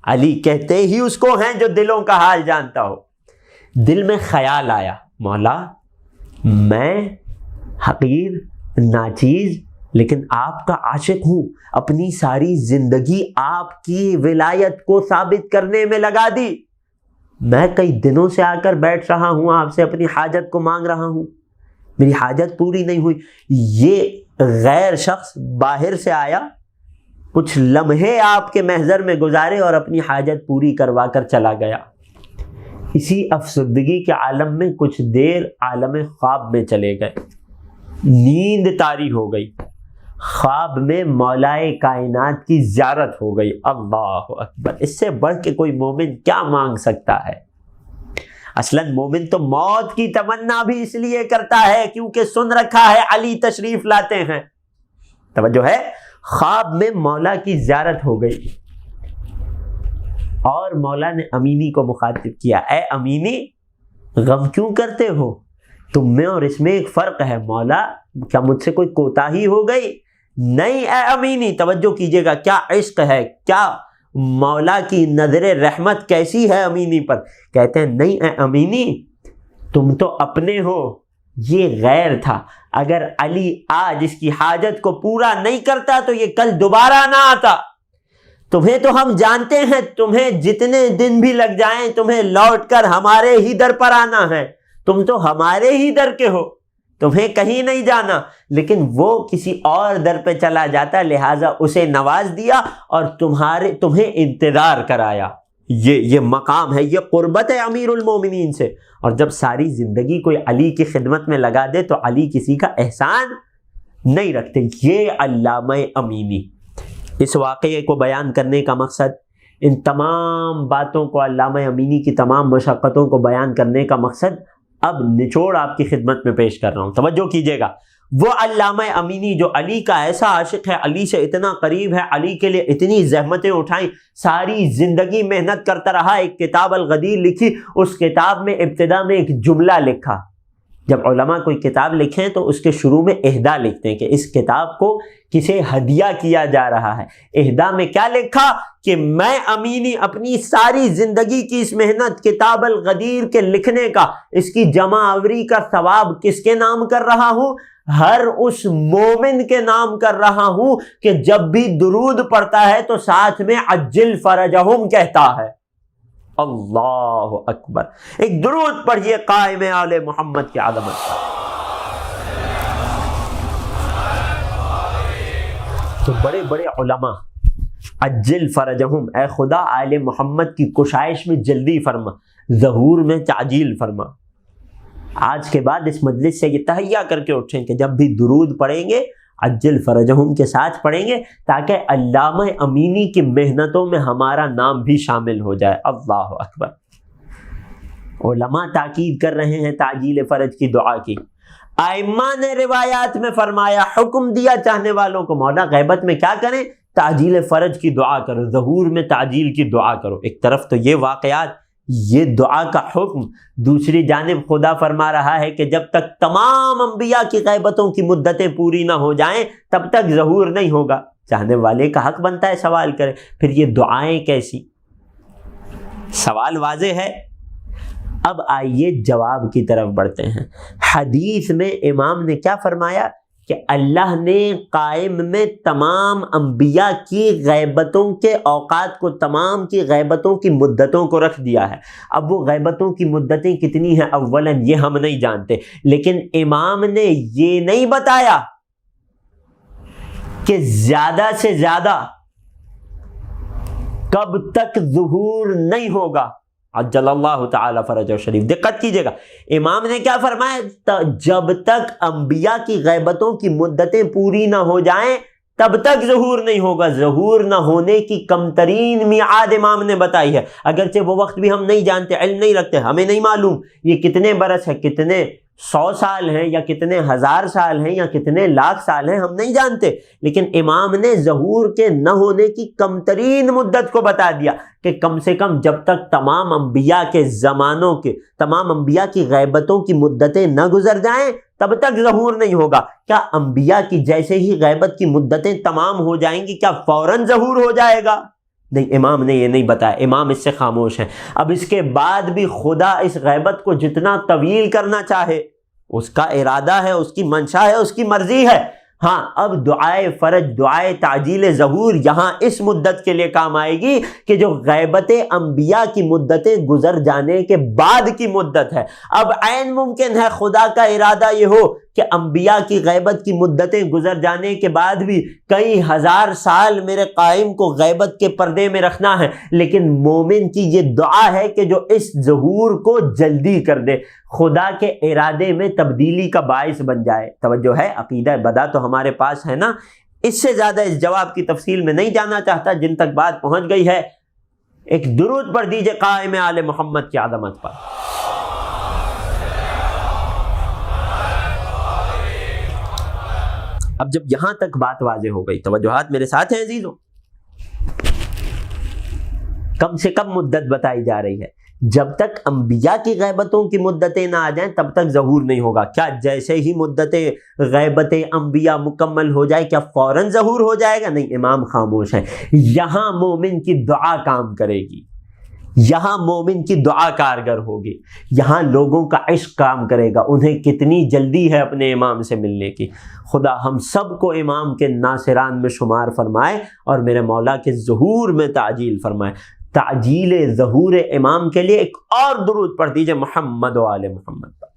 علی کہتے ہی اس کو ہیں جو دلوں کا حال جانتا ہو. دل میں خیال آیا، مولا میں حقیر ناچیز لیکن آپ کا عاشق ہوں، اپنی ساری زندگی آپ کی ولایت کو ثابت کرنے میں لگا دی. میں کئی دنوں سے آ کر بیٹھ رہا ہوں، آپ سے اپنی حاجت کو مانگ رہا ہوں، میری حاجت پوری نہیں ہوئی. یہ غیر شخص باہر سے آیا، کچھ لمحے آپ کے محضر میں گزارے اور اپنی حاجت پوری کروا کر چلا گیا. اسی افسردگی کے عالم میں کچھ دیر عالم خواب میں چلے گئے. نیند طاری ہو گئی، خواب میں مولائے کائنات کی زیارت ہو گئی. اللہ اکبر، اس سے بڑھ کے کوئی مومن کیا مانگ سکتا ہے؟ اصلاً مومن تو موت کی تمنا بھی اس لیے کرتا ہے کیونکہ سن رکھا ہے علی تشریف لاتے ہیں. توجہ ہے. خواب میں مولا کی زیارت ہو گئی اور مولا نے امینی کو مخاطب کیا، اے امینی، غم کیوں کرتے ہو؟ تم میں اور اس میں ایک فرق ہے. مولا، کیا مجھ سے کوئی کوتاہی ہو گئی؟ نہیں اے امینی. توجہ کیجیے گا، کیا عشق ہے، کیا مولا کی نظر رحمت کیسی ہے امینی پر. کہتے ہیں نہیں اے امینی، تم تو اپنے ہو، یہ غیر تھا. اگر علی آج اس کی حاجت کو پورا نہیں کرتا تو یہ کل دوبارہ نہ آتا. تمہیں تو ہم جانتے ہیں، تمہیں جتنے دن بھی لگ جائیں تمہیں لوٹ کر ہمارے ہی در پر آنا ہے. تم تو ہمارے ہی در کے ہو، تمہیں کہیں نہیں جانا. لیکن وہ کسی اور در پہ چلا جاتا، لہٰذا اسے نواز دیا اور تمہیں انتظار کرایا. یہ مقام ہے، یہ قربت ہے امیر المومنین سے. اور جب ساری زندگی کوئی علی کی خدمت میں لگا دے تو علی کسی کا احسان نہیں رکھتے. یہ علامہ امینی. اس واقعے کو بیان کرنے کا مقصد، ان تمام باتوں کو، علامہ امینی کی تمام مشقتوں کو بیان کرنے کا مقصد اب نچوڑ آپ کی خدمت میں پیش کر رہا ہوں. توجہ کیجیے گا. وہ علامہ امینی جو علی کا ایسا عاشق ہے، علی سے اتنا قریب ہے، علی کے لیے اتنی زحمتیں اٹھائیں، ساری زندگی محنت کرتا رہا، ایک کتاب الغدیر لکھی. اس کتاب میں ابتدا میں ایک جملہ لکھا. جب علماء کوئی کتاب لکھیں تو اس کے شروع میں اہدا لکھتے ہیں کہ اس کتاب کو کسے ہدیہ کیا جا رہا ہے. اہدا میں کیا لکھا کہ میں امینی اپنی ساری زندگی کی اس محنت کتاب الغدیر کے لکھنے کا، اس کی جمع آوری کا ثواب کس کے نام کر رہا ہوں؟ ہر اس مومن کے نام کر رہا ہوں کہ جب بھی درود پڑھتا ہے تو ساتھ میں عجل فرجہم کہتا ہے. اللہ اکبر. ایک درود پڑھیے قائم آل محمد کی عظمت. تو بڑے بڑے علماء، عجل فرجہم، اے خدا آل محمد کی کشائش میں جلدی فرما، ظہور میں تعجیل فرما. آج کے بعد اس مجلس سے یہ تہیہ کر کے اٹھیں کہ جب بھی درود پڑھیں گے عجل فرجہم کے ساتھ پڑھیں گے تاکہ علامہ امینی کی محنتوں میں ہمارا نام بھی شامل ہو جائے۔ اللہ اکبر۔ علماء تاکید کر رہے ہیں تعجیل فرج کی دعا کی۔ ائمہ نے روایات میں فرمایا، حکم دیا چاہنے والوں کو، مولا غیبت میں کیا کریں؟ تعجیل فرج کی دعا کرو، ظہور میں تعجیل کی دعا کرو۔ ایک طرف تو یہ واقعات، یہ دعا کا حکم، دوسری جانب خدا فرما رہا ہے کہ جب تک تمام انبیاء کی غیبتوں کی مدتیں پوری نہ ہو جائیں تب تک ظہور نہیں ہوگا۔ چاہنے والے کا حق بنتا ہے سوال کرے، پھر یہ دعائیں کیسی؟ سوال واضح ہے۔ اب آئیے جواب کی طرف بڑھتے ہیں۔ حدیث میں امام نے کیا فرمایا کہ اللہ نے قائم میں تمام انبیاء کی غیبتوں کے اوقات کو، تمام کی غیبتوں کی مدتوں کو رکھ دیا ہے۔ اب وہ غیبتوں کی مدتیں کتنی ہیں اولاً یہ ہم نہیں جانتے، لیکن امام نے یہ نہیں بتایا کہ زیادہ سے زیادہ کب تک ظہور نہیں ہوگا۔ عجل اللہ تعالی فرجہ شریف، دقت کیجئے گا، امام نے کیا فرمایا؟ جب تک انبیاء کی غیبتوں کی مدتیں پوری نہ ہو جائیں تب تک ظہور نہیں ہوگا۔ ظہور نہ ہونے کی کم ترین میعاد امام نے بتائی ہے، اگرچہ وہ وقت بھی ہم نہیں جانتے، علم نہیں رکھتے، ہمیں نہیں معلوم یہ کتنے برس ہے، کتنے 100 سال ہیں یا کتنے 1000 سال ہیں یا کتنے لاکھ سال ہیں، ہم نہیں جانتے، لیکن امام نے ظہور کے نہ ہونے کی کم ترین مدت کو بتا دیا کہ کم سے کم جب تک تمام انبیاء کے زمانوں کے، تمام انبیاء کی غیبتوں کی مدتیں نہ گزر جائیں تب تک ظہور نہیں ہوگا۔ کیا انبیاء کی جیسے ہی غیبت کی مدتیں تمام ہو جائیں گی کیا فوراً ظہور ہو جائے گا؟ نہیں، امام نے یہ نہیں بتایا، امام اس سے خاموش ہے۔ اب اس کے بعد بھی خدا اس غیبت کو جتنا طویل کرنا چاہے، اس کا ارادہ ہے، اس کی منشا ہے، اس کی مرضی ہے۔ ہاں، اب دعائے فرج، دعائے تعجیل ظہور یہاں اس مدت کے لیے کام آئے گی کہ جو غیبت انبیاء کی مدتیں گزر جانے کے بعد کی مدت ہے۔ اب عین ممکن ہے خدا کا ارادہ یہ ہو کہ انبیاء کی غیبت کی مدتیں گزر جانے کے بعد بھی کئی 1000 سال میرے قائم کو غیبت کے پردے میں رکھنا ہے، لیکن مومن کی یہ دعا ہے کہ جو اس ظہور کو جلدی کر دے، خدا کے ارادے میں تبدیلی کا باعث بن جائے۔ توجہ ہے، عقیدہ بدا تو ہمارے پاس ہے نا۔ اس سے زیادہ اس جواب کی تفصیل میں نہیں جانا چاہتا، جن تک بات پہنچ گئی ہے ایک درود پڑھ دیجئے قائم آل محمد کی عظمت پر۔ اب جب یہاں تک بات واضح ہو گئی، توجہات میرے ساتھ ہیں عزیزوں، کم سے کم مدت بتائی جا رہی ہے، جب تک انبیاء کی غیبتوں کی مدتیں نہ آ جائیں تب تک ظہور نہیں ہوگا۔ کیا جیسے ہی مدتیں غیبت انبیاء مکمل ہو جائے کیا فوراً ظہور ہو جائے گا؟ نہیں، امام خاموش ہے۔ یہاں مومن کی دعا کام کرے گی، یہاں مومن کی دعا کارگر ہوگی، یہاں لوگوں کا عشق کام کرے گا، انہیں کتنی جلدی ہے اپنے امام سے ملنے کی۔ خدا ہم سب کو امام کے ناصران میں شمار فرمائے اور میرے مولا کے ظہور میں تعجیل فرمائے۔ تعجیل ظہور امام کے لیے ایک اور درود پڑھ دیجئے محمد و آل محمد پر۔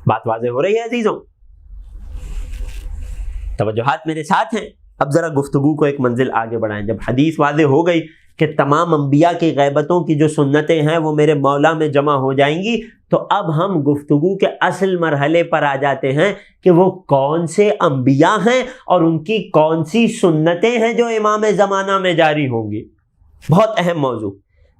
بات واضح ہو رہی ہے عزیزوں، توجہات میرے ساتھ ہیں۔ اب ذرا گفتگو کو ایک منزل آگے بڑھائیں۔ جب حدیث واضح ہو گئی کہ تمام انبیاء کی غیبتوں کی جو سنتیں ہیں وہ میرے مولا میں جمع ہو جائیں گی، تو اب ہم گفتگو کے اصل مرحلے پر آ جاتے ہیں کہ وہ کون سے انبیاء ہیں اور ان کی کون سی سنتیں ہیں جو امام زمانہ میں جاری ہوں گی۔ بہت اہم موضوع۔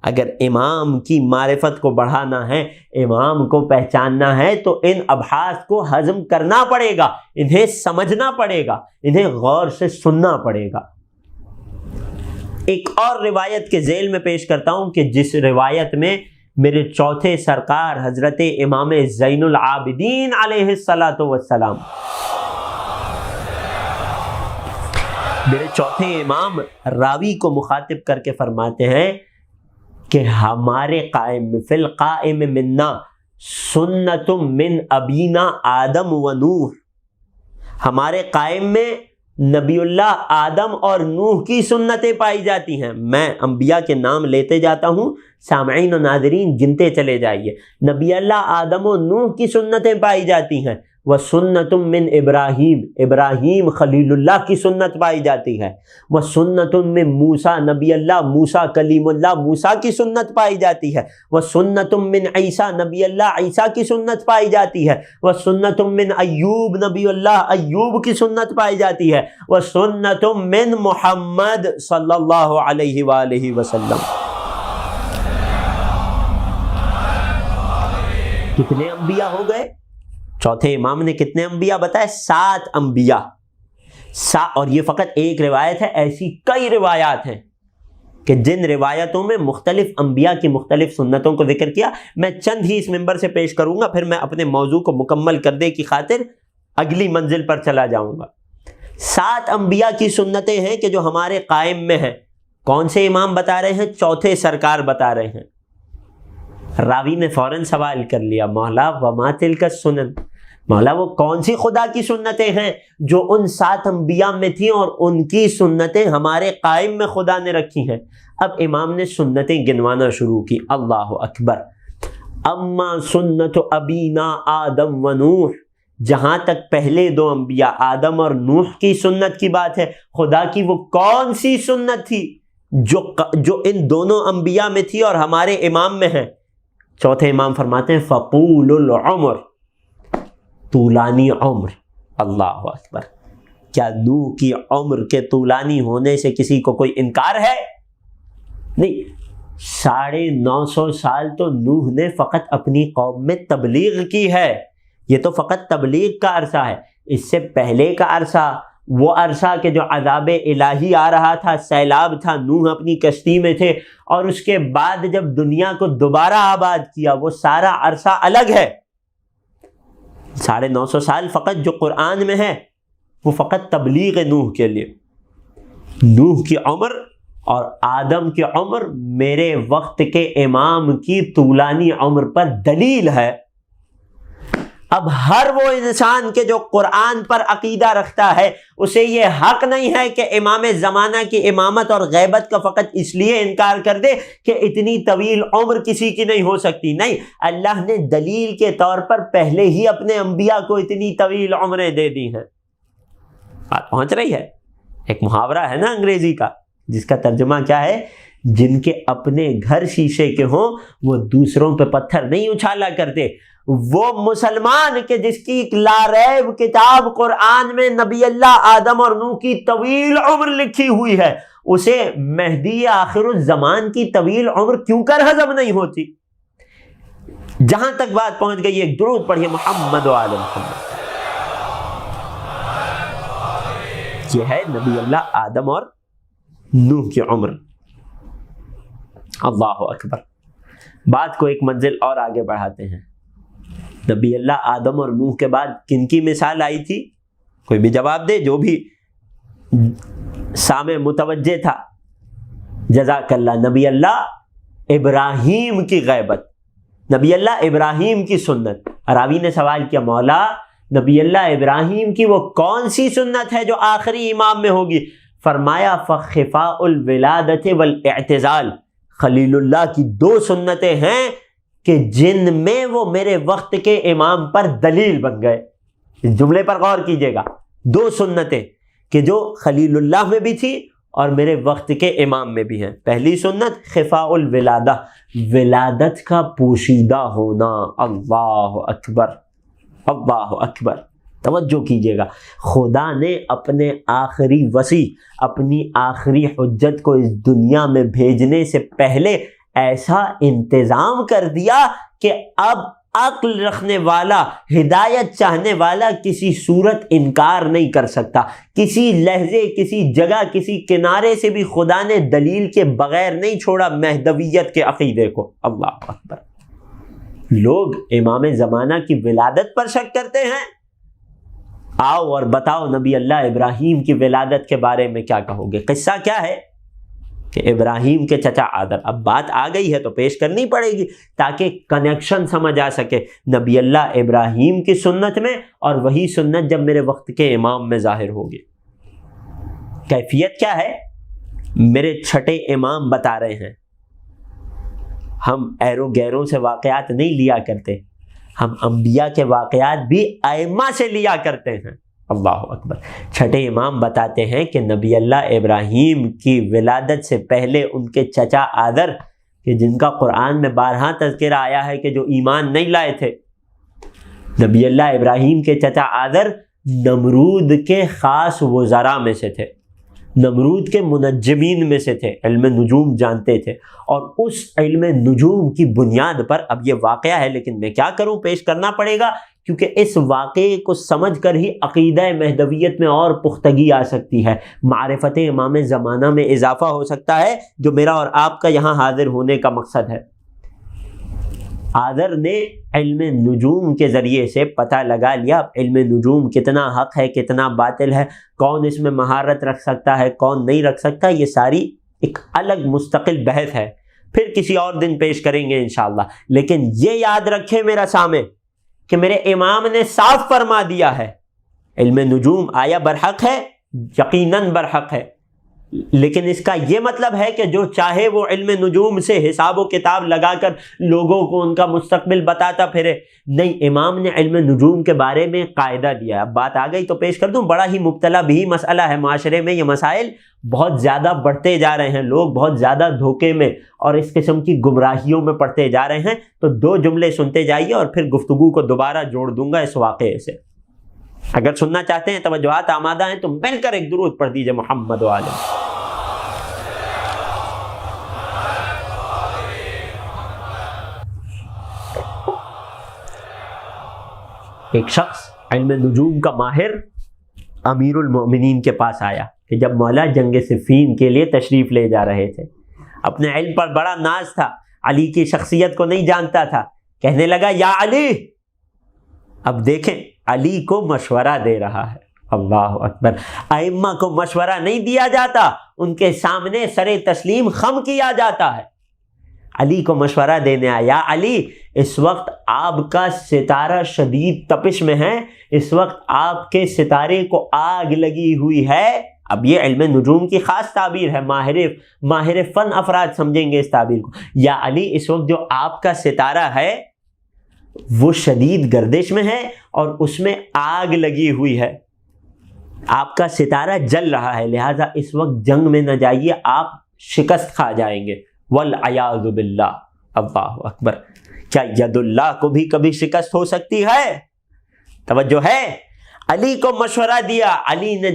اگر امام کی معرفت کو بڑھانا ہے، امام کو پہچاننا ہے، تو ان ابحاث کو ہضم کرنا پڑے گا، انہیں سمجھنا پڑے گا، انہیں غور سے سننا پڑے گا۔ ایک اور روایت کے ذیل میں پیش کرتا ہوں کہ جس روایت میں میرے چوتھے سرکار حضرت امام زین العابدین علیہ السلام، میرے چوتھے امام راوی کو مخاطب کر کے فرماتے ہیں کہ ہمارے قائم میں فی القائم منا سنت من ابینا آدم و نوح، ہمارے قائم میں نبی اللہ آدم اور نوح کی سنتیں پائی جاتی ہیں۔ میں انبیاء کے نام لیتے جاتا ہوں، سامعین و ناظرین گنتے چلے جائیے۔ نبی اللہ آدم و نوح کی سنتیں پائی جاتی ہیں، وہ سنتم من ابراہیم، ابراہیم خلیل اللہ کی سنت پائی جاتی ہے، وہ سنتم من موسیٰ، نبی اللہ موسیٰ کلیم اللہ موسیٰ کی سنت پائی جاتی ہے، وہ سنتم من عیسیٰ، نبی اللہ عیسیٰ کی سنت پائی جاتی ہے، وہ سنتم من ایوب، نبی اللہ ایوب کی سنت پائی جاتی ہے، وہ سنتم من محمد صلی اللہ علیہ وآلہ وسلم۔ کتنے انبیاء ہو گئے؟ چوتھے امام نے کتنے انبیاء بتائے؟ 7 انبیاء، اور یہ فقط ایک روایت ہے، ایسی کئی روایات ہیں کہ جن روایتوں میں مختلف انبیاء کی مختلف سنتوں کو ذکر کیا۔ میں چند ہی اس منبر سے پیش کروں گا، پھر میں اپنے موضوع کو مکمل کرنے کی خاطر اگلی منزل پر چلا جاؤں گا۔ 7 انبیاء کی سنتیں ہیں کہ جو ہمارے قائم میں ہیں۔ کون سے امام بتا رہے ہیں؟ چوتھے سرکار بتا رہے ہیں۔ راوی نے فوراً سوال کر لیا، مولا وما تلک السنن، مولا وہ کون سی خدا کی سنتیں ہیں جو ان 7 انبیاء میں تھیں اور ان کی سنتیں ہمارے قائم میں خدا نے رکھی ہیں؟ اب امام نے سنتیں گنوانا شروع کی۔ اللہ اکبر۔ اما سنت ابینا آدم و نوح، جہاں تک پہلے 2 انبیاء آدم اور نوح کی سنت کی بات ہے، خدا کی وہ کون سی سنت تھی جو ان دونوں انبیاء میں تھی اور ہمارے امام میں ہے؟ چوتھے امام فرماتے ہیں فقول العمر، طولانی عمر۔ اللہ اکبر۔ کیا نوح کی عمر کے طولانی ہونے سے کسی کو کوئی انکار ہے؟ نہیں۔ 950 سال تو نوح نے فقط اپنی قوم میں تبلیغ کی ہے، یہ تو فقط تبلیغ کا عرصہ ہے۔ اس سے پہلے کا عرصہ، وہ عرصہ کہ جو عذاب الہی آ رہا تھا، سیلاب تھا، نوح اپنی کشتی میں تھے، اور اس کے بعد جب دنیا کو دوبارہ آباد کیا، وہ سارا عرصہ الگ ہے۔ 950 سال فقط جو قرآن میں ہے وہ فقط تبلیغ نوح کے لیے۔ نوح کی عمر اور آدم کی عمر میرے وقت کے امام کی طولانی عمر پر دلیل ہے۔ اب ہر وہ انسان کے جو قرآن پر عقیدہ رکھتا ہے، اسے یہ حق نہیں ہے کہ امام زمانہ کی امامت اور غیبت کا فقط اس لیے انکار کر دے کہ اتنی طویل عمر کسی کی نہیں ہو سکتی۔ نہیں، اللہ نے دلیل کے طور پر پہلے ہی اپنے انبیاء کو اتنی طویل عمریں دے دی ہیں۔ بات پہنچ رہی ہے؟ ایک محاورہ ہے نا انگریزی کا، جس کا ترجمہ کیا ہے؟ جن کے اپنے گھر شیشے کے ہوں وہ دوسروں پہ پتھر نہیں اچھالا کرتے۔ وہ مسلمان کہ جس کی لاریب کتاب قرآن میں نبی اللہ آدم اور نوح کی طویل عمر لکھی ہوئی ہے، اسے مہدی آخر الزمان کی طویل عمر کیوں کر ہضم نہیں ہوتی؟ جہاں تک بات پہنچ گئی، ایک درود پڑھیے محمد و آل محمد۔ یہ ہے نبی اللہ آدم اور نوح کی عمر۔ اللہ اکبر۔ بات کو ایک منزل اور آگے بڑھاتے ہیں۔ نبی اللہ آدم اور نوح کے بعد کن کی مثال آئی تھی؟ کوئی بھی جواب دے، جو بھی سامع متوجہ تھا۔ جزاک اللہ۔ نبی اللہ ابراہیم کی غیبت، نبی اللہ ابراہیم کی سنت۔ راوی نے سوال کیا، مولا نبی اللہ ابراہیم کی وہ کون سی سنت ہے جو آخری امام میں ہوگی؟ فرمایا فخفاء الولادت والاعتزال، خلیل اللہ کی 2 سنتیں ہیں کہ جن میں وہ میرے وقت کے امام پر دلیل بن گئے۔ اس جملے پر غور کیجئے گا، 2 سنتیں کہ جو خلیل اللہ میں بھی تھی اور میرے وقت کے امام میں بھی ہیں۔ پہلی سنت خفاء الولادہ، ولادت کا پوشیدہ ہونا۔ اللہ اکبر، اللہ اکبر۔ توجہ کیجئے گا، خدا نے اپنے آخری وصی، اپنی آخری حجت کو اس دنیا میں بھیجنے سے پہلے ایسا انتظام کر دیا کہ اب عقل رکھنے والا، ہدایت چاہنے والا کسی صورت انکار نہیں کر سکتا۔ کسی لہجے، کسی جگہ، کسی کنارے سے بھی خدا نے دلیل کے بغیر نہیں چھوڑا مہدویت کے عقیدے کو۔ اللہ اکبر۔ لوگ امام زمانہ کی ولادت پر شک کرتے ہیں، آؤ اور بتاؤ نبی اللہ ابراہیم کی ولادت کے بارے میں کیا کہو گے؟ قصہ کیا ہے کہ ابراہیم کے چچا آدم، اب بات آ گئی ہے تو پیش کرنی پڑے گی تاکہ کنیکشن سمجھ آ سکے نبی اللہ ابراہیم کی سنت میں اور وہی سنت جب میرے وقت کے امام میں ظاہر ہوگی۔ کیفیت کیا ہے؟ میرے چھٹے امام بتا رہے ہیں۔ ہم ایرو گیروں سے واقعات نہیں لیا کرتے، ہم انبیاء کے واقعات بھی ائمہ سے لیا کرتے ہیں۔ اللہ اکبر۔ چھٹے امام بتاتے ہیں کہ نبی اللہ ابراہیم کی ولادت سے پہلے ان کے چچا آدر، کہ جن کا قرآن میں بارہا تذکرہ آیا ہے کہ جو ایمان نہیں لائے تھے، نبی اللہ ابراہیم کے چچا آدر نمرود کے خاص وزراء میں سے تھے، نمرود کے منجمین میں سے تھے، علم نجوم جانتے تھے، اور اس علم نجوم کی بنیاد پر اب یہ واقعہ ہے، لیکن میں کیا کروں، پیش کرنا پڑے گا، کیونکہ اس واقعے کو سمجھ کر ہی عقیدہ مہدویت میں اور پختگی آ سکتی ہے، معرفت امام زمانہ میں اضافہ ہو سکتا ہے، جو میرا اور آپ کا یہاں حاضر ہونے کا مقصد ہے۔ آدر نے علم نجوم کے ذریعے سے پتہ لگا لیا علم نجوم کتنا حق ہے، کتنا باطل ہے، کون اس میں مہارت رکھ سکتا ہے، کون نہیں رکھ سکتا۔ یہ ساری ایک الگ مستقل بحث ہے، پھر کسی اور دن پیش کریں گے انشاءاللہ۔ لیکن یہ یاد رکھیں میرا سامنے کہ میرے امام نے صاف فرما دیا ہے، علم نجوم آیا برحق ہے، یقیناً برحق ہے، لیکن اس کا یہ مطلب ہے کہ جو چاہے وہ علم نجوم سے حساب و کتاب لگا کر لوگوں کو ان کا مستقبل بتاتا پھرے، نہیں، امام نے علم نجوم کے بارے میں قاعدہ دیا۔ اب بات آ گئی تو پیش کر دوں، بڑا ہی مبتلا بھی مسئلہ ہے معاشرے میں، یہ مسائل بہت زیادہ بڑھتے جا رہے ہیں، لوگ بہت زیادہ دھوکے میں اور اس قسم کی گمراہیوں میں پڑتے جا رہے ہیں۔ تو دو جملے سنتے جائیے اور پھر گفتگو کو دوبارہ جوڑ دوں گا اس واقعے سے۔ اگر سننا چاہتے ہیں، توجہات آمادہ ہیں، تو مل کر ایک درود پڑھ دیجئے محمد و آلہ۔ ایک شخص علم نجوم کا ماہر امیر المؤمنین کے پاس آیا کہ جب مولا جنگ صفین کے لیے تشریف لے جا رہے تھے، اپنے علم پر بڑا ناز تھا، علی کی شخصیت کو نہیں جانتا تھا، کہنے لگا یا علی۔ اب دیکھیں علی کو مشورہ دے رہا ہے، اللہ اکبر۔ ائمہ کو مشورہ نہیں دیا جاتا، ان کے سامنے سر تسلیم خم کیا جاتا ہے۔ علی کو مشورہ دینے آیا، یا علی، اس وقت آپ کا ستارہ شدید تپش میں ہے، اس وقت آپ کے ستارے کو آگ لگی ہوئی ہے۔ اب یہ علم نجوم کی خاص تعبیر ہے، ماہر فن افراد سمجھیں گے اس تعبیر کو۔ یا علی، اس وقت جو آپ کا ستارہ ہے وہ شدید گردش میں ہے اور اس میں آگ لگی ہوئی ہے، آپ کا ستارہ جل رہا ہے، لہٰذا اس وقت جنگ میں نہ جائیے، آپ شکست کھا جائیں گے، والعیاذ باللہ۔ اللہ اکبر۔ کیا ید اللہ کو بھی کبھی شکست ہو سکتی ہے؟ توجہ ہے۔ علی کو مشورہ دیا، علی نے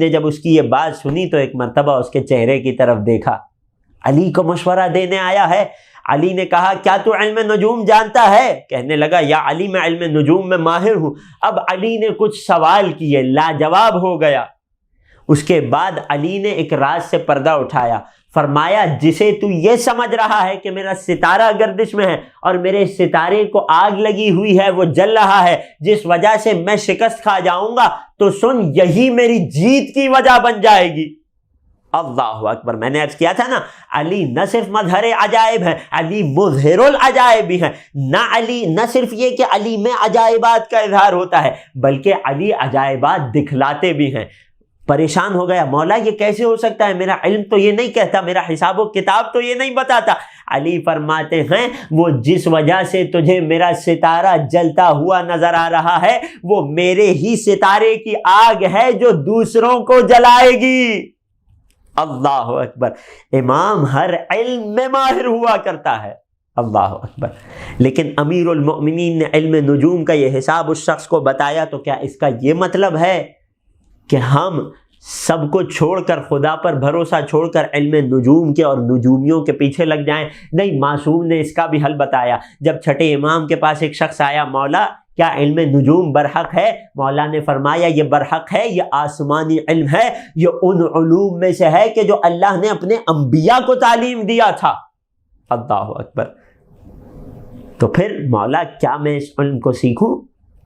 جب اس کی یہ بات سنی تو ایک مرتبہ اس کے چہرے کی طرف دیکھا، علی کو مشورہ دینے آیا ہے۔ علی نے کہا کیا تو علم نجوم جانتا ہے؟ کہنے لگا یا علی، میں علم نجوم میں ماہر ہوں۔ اب علی نے کچھ سوال کیے، لاجواب ہو گیا۔ اس کے بعد علی نے ایک راز سے پردہ اٹھایا، فرمایا جسے تو یہ سمجھ رہا ہے کہ میرا ستارہ گردش میں ہے اور میرے ستارے کو آگ لگی ہوئی ہے، وہ جل رہا ہے، جس وجہ سے میں شکست کھا جاؤں گا، تو سن، یہی میری جیت کی وجہ بن جائے گی۔ اللہ اکبر۔ میں نے عرض کیا تھا نا، علی نہ صرف مظہر عجائب ہیں، علی مظہر العجائب بھی ہیں۔ نہ صرف یہ کہ علی میں عجائبات کا اظہار ہوتا ہے، بلکہ علی عجائبات دکھلاتے بھی ہیں۔ پریشان ہو گیا، مولا یہ کیسے ہو سکتا ہے؟ میرا علم تو یہ نہیں کہتا، میرا حساب و کتاب تو یہ نہیں بتاتا۔ علی فرماتے ہیں وہ جس وجہ سے تجھے میرا ستارہ جلتا ہوا نظر آ رہا ہے، وہ میرے ہی ستارے کی آگ ہے جو دوسروں کو جلائے گی۔ اللہ اکبر۔ امام ہر علم میں ماہر ہوا کرتا ہے، اللہ اکبر، لیکن امیر المؤمنین نے علم نجوم کا یہ حساب اس شخص کو بتایا، تو کیا اس کا یہ مطلب ہے کہ ہم سب کو چھوڑ کر، خدا پر بھروسہ چھوڑ کر علم نجوم کے اور نجومیوں کے پیچھے لگ جائیں؟ نہیں، معصوم نے اس کا بھی حل بتایا۔ جب چھٹے امام کے پاس ایک شخص آیا، مولا کیا علم نجوم برحق ہے؟ مولا نے فرمایا یہ برحق ہے، یہ آسمانی علم ہے، یہ ان علوم میں سے ہے کہ جو اللہ نے اپنے انبیاء کو تعلیم دیا تھا۔ اللہ اکبر۔ تو پھر مولا کیا میں اس علم کو سیکھوں؟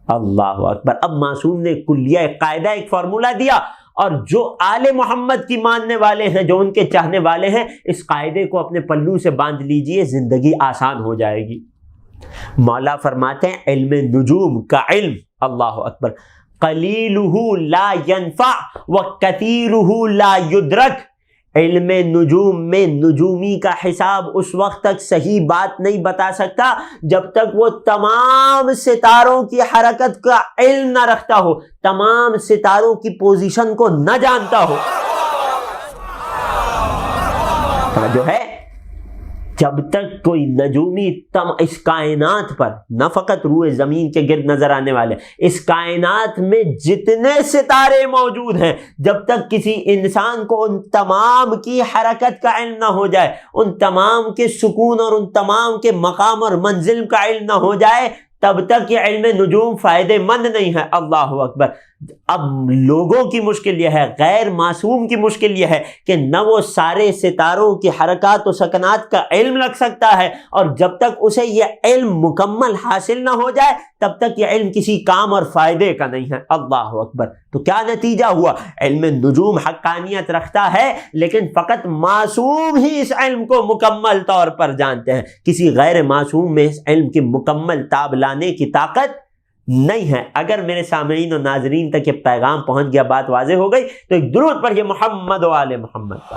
اللہ اکبر۔ اب معصوم نے کلیہ، ایک قاعدہ، ایک فارمولہ دیا، اور جو آل محمد کی ماننے والے ہیں، جو ان کے چاہنے والے ہیں، اس قاعدے کو اپنے پلو سے باندھ لیجئے، زندگی آسان ہو جائے گی۔ مولا فرماتے ہیں علم نجوم کا علم، اللہ اکبر، قلیلہ لا ینفع وکثیرہ لا یدرک، علم نجوم میں نجومی کا حساب اس وقت تک صحیح بات نہیں بتا سکتا جب تک وہ تمام ستاروں کی حرکت کا علم نہ رکھتا ہو، تمام ستاروں کی پوزیشن کو نہ جانتا ہو۔ جو ہے جب تک کوئی نجومی اس کائنات پر، نہ فقط روئے زمین کے گرد نظر آنے والے، اس کائنات میں جتنے ستارے موجود ہیں، جب تک کسی انسان کو ان تمام کی حرکت کا علم نہ ہو جائے، ان تمام کے سکون اور ان تمام کے مقام اور منزل کا علم نہ ہو جائے، تب تک یہ علم نجوم فائدے مند نہیں ہے۔ اللہ اکبر۔ اب لوگوں کی مشکل یہ ہے، غیر معصوم کی مشکل یہ ہے کہ نہ وہ سارے ستاروں کی حرکات و سکنات کا علم رکھ سکتا ہے، اور جب تک اسے یہ علم مکمل حاصل نہ ہو جائے تب تک یہ علم کسی کام اور فائدے کا نہیں ہے۔ اللہ اکبر۔ تو کیا نتیجہ ہوا؟ علم نجوم حقانیت رکھتا ہے، لیکن فقط معصوم ہی اس علم کو مکمل طور پر جانتے ہیں۔ کسی غیر معصوم میں اس علم کی مکمل تاب لانے کی طاقت نہیں ہے۔ اگر میرے سامعین و ناظرین تک یہ پیغام پہنچ گیا، بات واضح ہو گئی، تو ایک درود پڑھیے محمد و آل محمد پر۔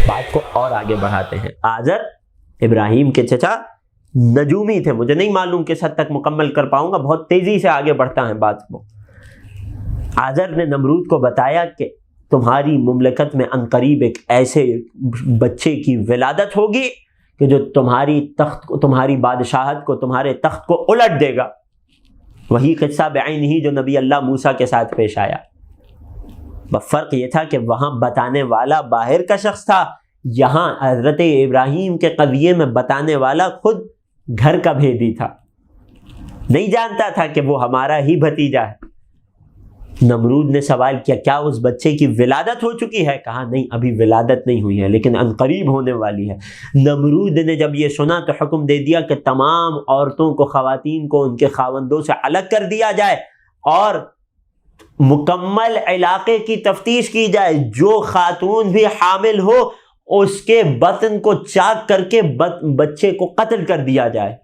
بات کو اور آگے بڑھاتے ہیں۔ آزر ابراہیم کے چچا نجومی تھے، مجھے نہیں معلوم کس حد تک مکمل کر پاؤں گا، بہت تیزی سے آگے بڑھتا ہے بات کو۔ آزر نے نمرود کو بتایا کہ تمہاری مملکت میں عنقریب ایک ایسے بچے کی ولادت ہوگی کہ جو تمہاری تخت کو، تمہاری بادشاہت کو، تمہارے تخت کو الٹ دے گا۔ وہی قصہ بعین ہی جو نبی اللہ موسیٰ کے ساتھ پیش آیا۔ فرق یہ تھا کہ وہاں بتانے والا باہر کا شخص تھا، یہاں حضرت ابراہیم کے قضیے میں بتانے والا خود گھر کا بھیدی تھا، نہیں جانتا تھا کہ وہ ہمارا ہی بھتیجا ہے۔ نمرود نے سوال کیا کیا اس بچے کی ولادت ہو چکی ہے؟ کہا نہیں، ابھی ولادت نہیں ہوئی ہے، لیکن عنقریب ہونے والی ہے۔ نمرود نے جب یہ سنا تو حکم دے دیا کہ تمام عورتوں کو، خواتین کو ان کے خاوندوں سے الگ کر دیا جائے اور مکمل علاقے کی تفتیش کی جائے، جو خاتون بھی حامل ہو اس کے بطن کو چاک کر کے بچے کو قتل کر دیا جائے۔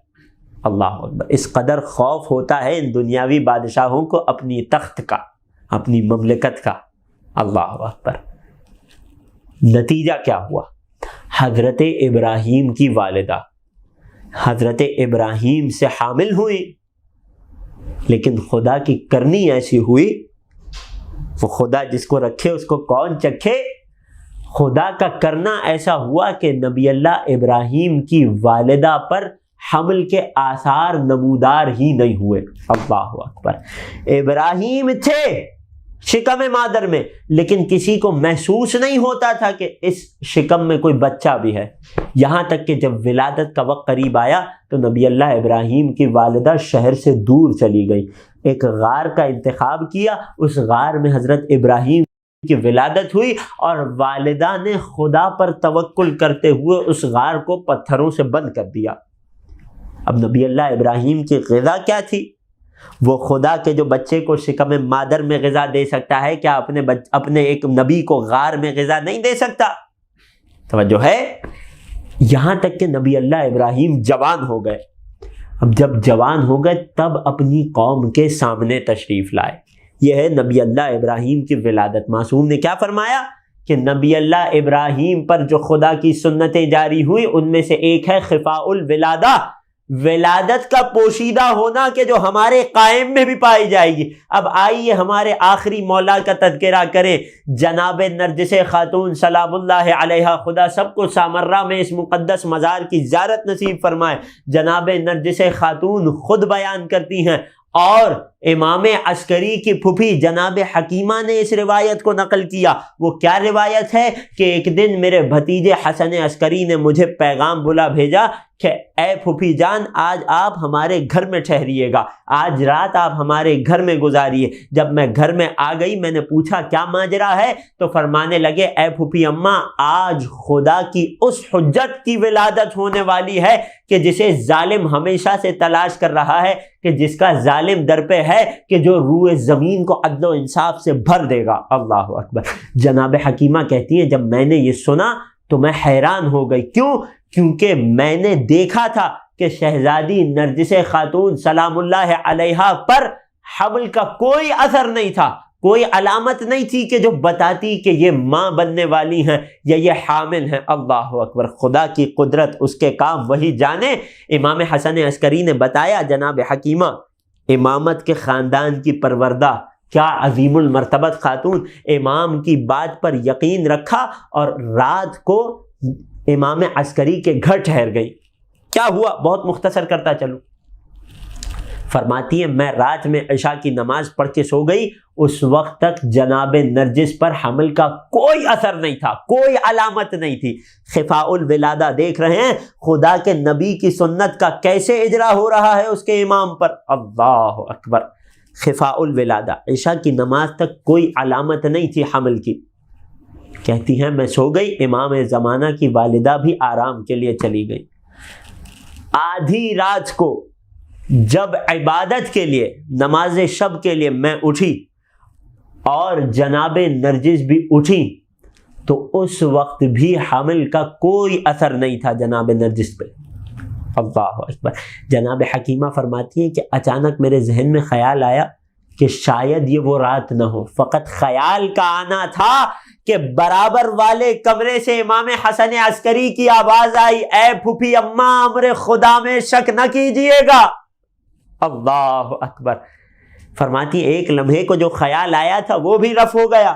اللہ اکبر۔ اس قدر خوف ہوتا ہے ان دنیاوی بادشاہوں کو اپنی تخت کا، اپنی مملکت کا۔ اللہ اکبر۔ نتیجہ کیا ہوا؟ حضرت ابراہیم کی والدہ حضرت ابراہیم سے حامل ہوئی، لیکن خدا کی کرنی ایسی ہوئی، وہ خدا جس کو رکھے اس کو کون چکھے، خدا کا کرنا ایسا ہوا کہ نبی اللہ ابراہیم کی والدہ پر حمل کے آثار نمودار ہی نہیں ہوئے۔ اللہ اکبر۔ ابراہیم تھے شکم مادر میں، لیکن کسی کو محسوس نہیں ہوتا تھا کہ اس شکم میں کوئی بچہ بھی ہے، یہاں تک کہ جب ولادت کا وقت قریب آیا تو نبی اللہ ابراہیم کی والدہ شہر سے دور چلی گئی، ایک غار کا انتخاب کیا، اس غار میں حضرت ابراہیم کی ولادت ہوئی، اور والدہ نے خدا پر توکل کرتے ہوئے اس غار کو پتھروں سے بند کر دیا۔ اب نبی اللہ ابراہیم کی غذا کیا تھی؟ وہ خدا کے جو بچے کو شکم مادر میں غذا دے سکتا ہے، کیا اپنے ایک نبی کو غار میں غذا نہیں دے سکتا؟ توجہ ہے؟ یہاں تک کہ نبی اللہ ابراہیم جوان ہو گئے۔ اب جب جوان ہو گئے تب اپنی قوم کے سامنے تشریف لائے۔ یہ ہے نبی اللہ ابراہیم کی ولادت۔ معصوم نے کیا فرمایا کہ نبی اللہ ابراہیم پر جو خدا کی سنتیں جاری ہوئی ان میں سے ایک ہے خفاء الولادہ، ولادت کا پوشیدہ ہونا، کہ جو ہمارے قائم میں بھی پائی جائے گی۔ اب آئیے ہمارے آخری مولا کا تذکرہ کریں، جناب نرجس خاتون سلام اللہ علیہا، خدا سب کو سامرہ میں اس مقدس مزار کی زیارت نصیب فرمائے۔ جناب نرجس خاتون خود بیان کرتی ہیں، اور امام عسکری کی پھوپھی جناب حکیمہ نے اس روایت کو نقل کیا۔ وہ کیا روایت ہے کہ ایک دن میرے بھتیجے حسن عسکری نے مجھے پیغام بلا بھیجا کہ اے پھوپھی جان، آج آپ ہمارے گھر میں ٹھہریے گا، آج رات آپ ہمارے گھر میں گزاریے۔ جب میں گھر میں آ گئی میں نے پوچھا کیا ماجرا ہے، تو فرمانے لگے اے پھوپھی اماں، آج خدا کی اس حجت کی ولادت ہونے والی ہے کہ جسے ظالم ہمیشہ سے تلاش کر رہا ہے، کہ جس کا ظالم در پہ ہے، کہ جو روئے زمین کو عدل و انصاف سے بھر دے گا۔ اللہ اکبر۔ جناب حکیمہ کہتی ہیں جب میں نے یہ سنا تو میں حیران ہو گئی۔ کیوں؟ کیونکہ میں نے دیکھا تھا کہ شہزادی نرجس خاتون سلام اللہ علیہا پر حمل کا کوئی اثر نہیں تھا، کوئی علامت نہیں تھی کہ جو بتاتی کہ یہ ماں بننے والی ہیں یا یہ حامل ہیں۔ اللہ اکبر، خدا کی قدرت، اس کے کام وہی جانے۔ امام حسن عسکری نے بتایا جناب حکیمہ امامت کے خاندان کی پروردہ، کیا عظیم المرتبت خاتون، امام کی بات پر یقین رکھا اور رات کو امام عسکری کے گھر ٹھہر گئی۔ کیا ہوا؟ بہت مختصر کرتا چلوں۔ فرماتی ہیں میں رات میں عشاء کی نماز پڑھ کے سو گئی، اس وقت تک جناب نرجس پر حمل کا کوئی اثر نہیں تھا، کوئی علامت نہیں تھی۔ خفاء الولادہ دیکھ رہے ہیں خدا کے نبی کی سنت کا کیسے اجرا ہو رہا ہے اس کے امام پر۔ اللہ اکبر، خفاء الولادہ، عشاء کی نماز تک کوئی علامت نہیں تھی حمل کی۔ کہتی ہیں میں سو گئی، امام زمانہ کی والدہ بھی آرام کے لیے چلی گئی۔ آدھی رات کو جب عبادت کے لیے، نماز شب کے لیے میں اٹھی اور جناب نرجس بھی اٹھی تو اس وقت بھی حمل کا کوئی اثر نہیں تھا جناب نرجس پہ۔ اللہ اکبر۔ جناب حکیمہ فرماتی ہیں کہ اچانک میرے ذہن میں خیال آیا کہ شاید یہ وہ رات نہ ہو، فقط خیال کا آنا تھا کہ برابر والے کمرے سے امام حسن عسکری کی آواز آئی، اے پھوپھی اماں امر خدا میں شک نہ کیجئے گا۔ اللہ اکبر۔ فرماتی ایک لمحے کو جو خیال آیا تھا وہ بھی رفع ہو گیا۔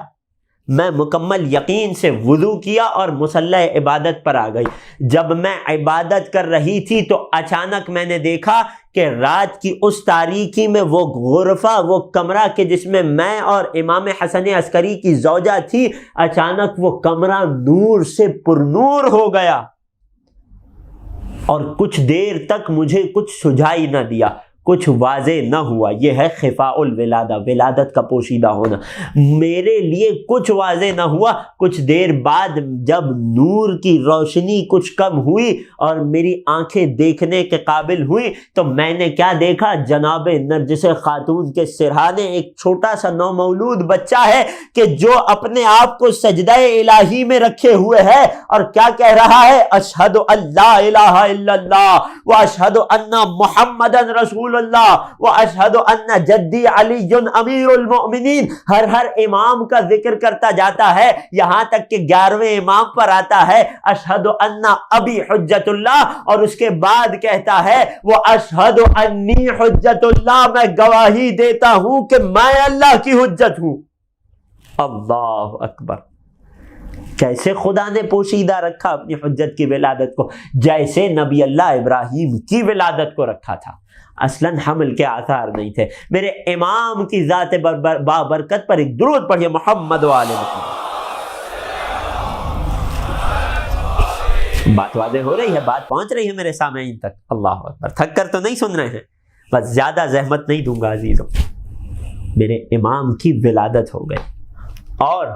میں مکمل یقین سے وضو کیا اور مصلی عبادت پر آ گئی۔ جب میں عبادت کر رہی تھی تو اچانک میں نے دیکھا کہ رات کی اس تاریکی میں وہ غرفہ، وہ کمرہ کہ جس میں میں اور امام حسن عسکری کی زوجہ تھی، اچانک وہ کمرہ نور سے پرنور ہو گیا اور کچھ دیر تک مجھے کچھ سجھائی نہ دیا، کچھ واضح نہ ہوا۔ یہ ہے خفاء الولادہ، ولادت کا پوشیدہ ہونا۔ میرے لیے کچھ واضح نہ ہوا۔ کچھ دیر بعد جب نور کی روشنی کچھ کم ہوئی اور میری آنکھیں دیکھنے کے قابل ہوئی تو میں نے کیا دیکھا؟ جناب نرجس خاتون کے سرہانے ایک چھوٹا سا نومولود بچہ ہے کہ جو اپنے آپ کو سجدہ الہی میں رکھے ہوئے ہے اور کیا کہہ رہا ہے؟ اشہد ان لا الہ الا اللہ واشہد ان محمدن رسول اللہ واشہد ان جدی علی امیر المؤمنین۔ ہر امام کا ذکر کرتا جاتا ہے یہاں تک کہ 11ویں امام پر آتا ہے اشہد ان ابی حجت اللہ، اور اس کے بعد کہتا ہے وہ اشہد انی حجت اللہ، میں گواہی دیتا ہوں کہ میں اللہ کی حجت ہوں۔ اللہ اکبر۔ کیسے خدا نے پوشیدہ رکھا اپنی حجت کی ولادت کو، جیسے نبی اللہ ابراہیم کی ولادت کو رکھا تھا۔ اصلاً حمل کے آثار نہیں تھے۔ میرے امام کی ذات بابرکت پر ایک درود پڑھیے، محمد و آل محمد۔ بات واضح ہو رہی ہے، بات پہنچ رہی ہے میرے سامعین تک۔ اللہ اکبر۔ تھک کر تو نہیں سن رہے ہیں، بس زیادہ زحمت نہیں دوں گا عزیزوں۔ میرے امام کی ولادت ہو گئی اور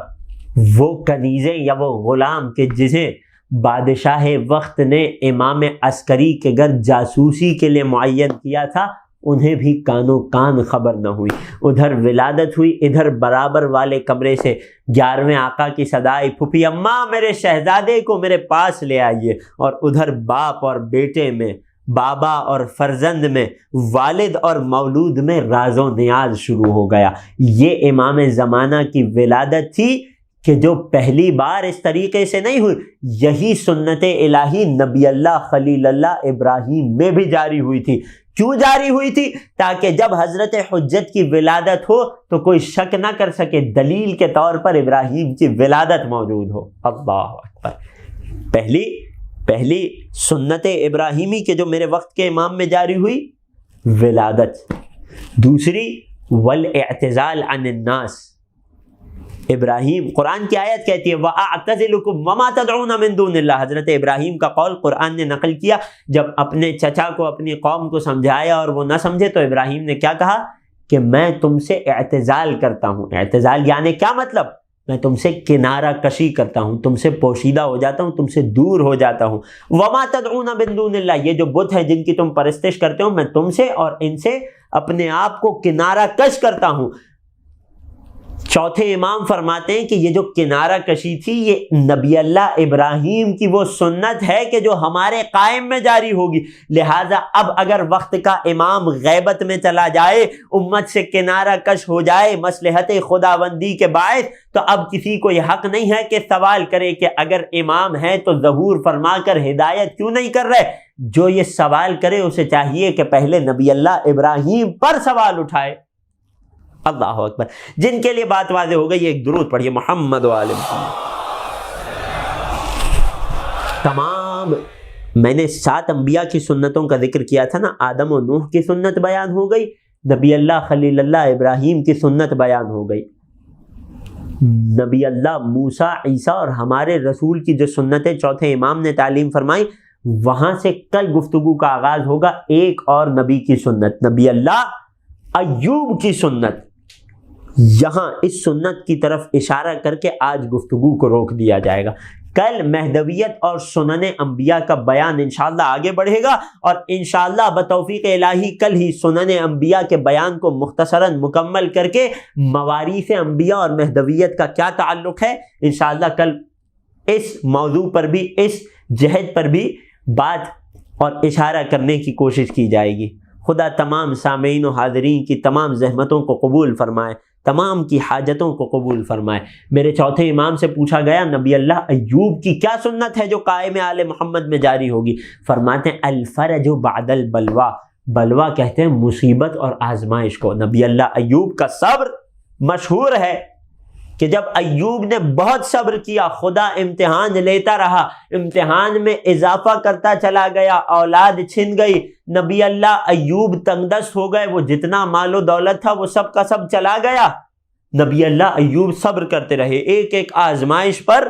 وہ کنیزیں یا وہ غلام کہ جسے بادشاہ وقت نے امام عسکری کے گھر جاسوسی کے لیے معین کیا تھا، انہیں بھی کانوں کان خبر نہ ہوئی۔ ادھر ولادت ہوئی، ادھر برابر والے کمرے سے 11ویں آقا کی صدا آئی، پھوپھی اماں میرے شہزادے کو میرے پاس لے آئیے، اور ادھر باپ اور بیٹے میں، بابا اور فرزند میں، والد اور مولود میں راز و نیاز شروع ہو گیا۔ یہ امام زمانہ کی ولادت تھی کہ جو پہلی بار اس طریقے سے نہیں ہوئی۔ یہی سنت الہی نبی اللہ خلیل اللہ ابراہیم میں بھی جاری ہوئی تھی۔ کیوں جاری ہوئی تھی؟ تاکہ جب حضرت حجت کی ولادت ہو تو کوئی شک نہ کر سکے، دلیل کے طور پر ابراہیم کی ولادت موجود ہو۔ اللہ اکبر۔ پہلی سنت ابراہیمی کے جو میرے وقت کے امام میں جاری ہوئی، ولادت۔ دوسری والاعتزال عن الناس۔ ابراہیم، قرآن کی آیت کہتی ہے وَأَعْتَزِلُكُمْ وَمَا تَدْعُونَ مِن دُونِ اللَّهِ۔ حضرت ابراہیم کا قول قرآن نے نقل کیا۔ جب اپنے چچا کو، اپنی قوم کو سمجھایا اور وہ نہ سمجھے تو ابراہیم نے کیا کہا کہ میں تم سے اعتزال کرتا ہوں۔ اعتزال یعنی کیا مطلب؟ میں تم سے کنارہ کشی کرتا ہوں، تم سے پوشیدہ ہو جاتا ہوں، تم سے دور ہو جاتا ہوں۔ وَمَا تَدْعُونَ مِن دُونِ اللَّهِ، یہ جو بت ہیں جن کی تم پرستش کرتے ہو، میں تم سے اور ان سے اپنے آپ کو کنارہ کش کرتا ہوں۔ چوتھے امام فرماتے ہیں کہ یہ جو کنارہ کشی تھی یہ نبی اللہ ابراہیم کی وہ سنت ہے کہ جو ہمارے قائم میں جاری ہوگی، لہٰذا اب اگر وقت کا امام غیبت میں چلا جائے، امت سے کنارہ کش ہو جائے مصلحت خداوندی کے باعث، تو اب کسی کو یہ حق نہیں ہے کہ سوال کرے کہ اگر امام ہے تو ظہور فرما کر ہدایت کیوں نہیں کر رہے۔ جو یہ سوال کرے اسے چاہیے کہ پہلے نبی اللہ ابراہیم پر سوال اٹھائے۔ اللہ اکبر۔ جن کے لیے بات واضح ہو گئی، ایک درود پڑھیے محمد و آل محمد۔ تمام میں نے 7 انبیاء کی سنتوں کا ذکر کیا تھا نا، آدم و نوح کی سنت بیان ہو گئی، نبی اللہ خلیل اللہ ابراہیم کی سنت بیان ہو گئی، نبی اللہ موسیٰ عیسیٰ اور ہمارے رسول کی جو سنتیں چوتھے امام نے تعلیم فرمائی، وہاں سے کل گفتگو کا آغاز ہوگا ایک اور نبی کی سنت، نبی اللہ ایوب کی سنت۔ یہاں اس سنت کی طرف اشارہ کر کے آج گفتگو کو روک دیا جائے گا۔ کل مہدویت اور سنن انبیاء کا بیان انشاءاللہ آگے بڑھے گا، اور انشاءاللہ بتوفیق الہی کل ہی سنن انبیاء کے بیان کو مختصراً مکمل کر کے مواریث انبیاء اور مہدویت کا کیا تعلق ہے، انشاءاللہ کل اس موضوع پر بھی، اس جہد پر بھی بات اور اشارہ کرنے کی کوشش کی جائے گی۔ خدا تمام سامعین و حاضرین کی تمام زحمتوں کو قبول فرمائے، تمام کی حاجتوں کو قبول فرمائے۔ میرے چوتھے امام سے پوچھا گیا نبی اللہ ایوب کی کیا سنت ہے جو قائم آل محمد میں جاری ہوگی؟ فرماتے ہیں الفرج بعد البلوا، بلوا کہتے ہیں مصیبت اور آزمائش کو۔ نبی اللہ ایوب کا صبر مشہور ہے کہ جب ایوب نے بہت صبر کیا، خدا امتحان لیتا رہا، امتحان میں اضافہ کرتا چلا گیا، اولاد چھن گئی، نبی اللہ ایوب تنگ دست ہو گئے، وہ جتنا مال و دولت تھا وہ سب کا سب چلا گیا۔ نبی اللہ ایوب صبر کرتے رہے، ایک ایک آزمائش پر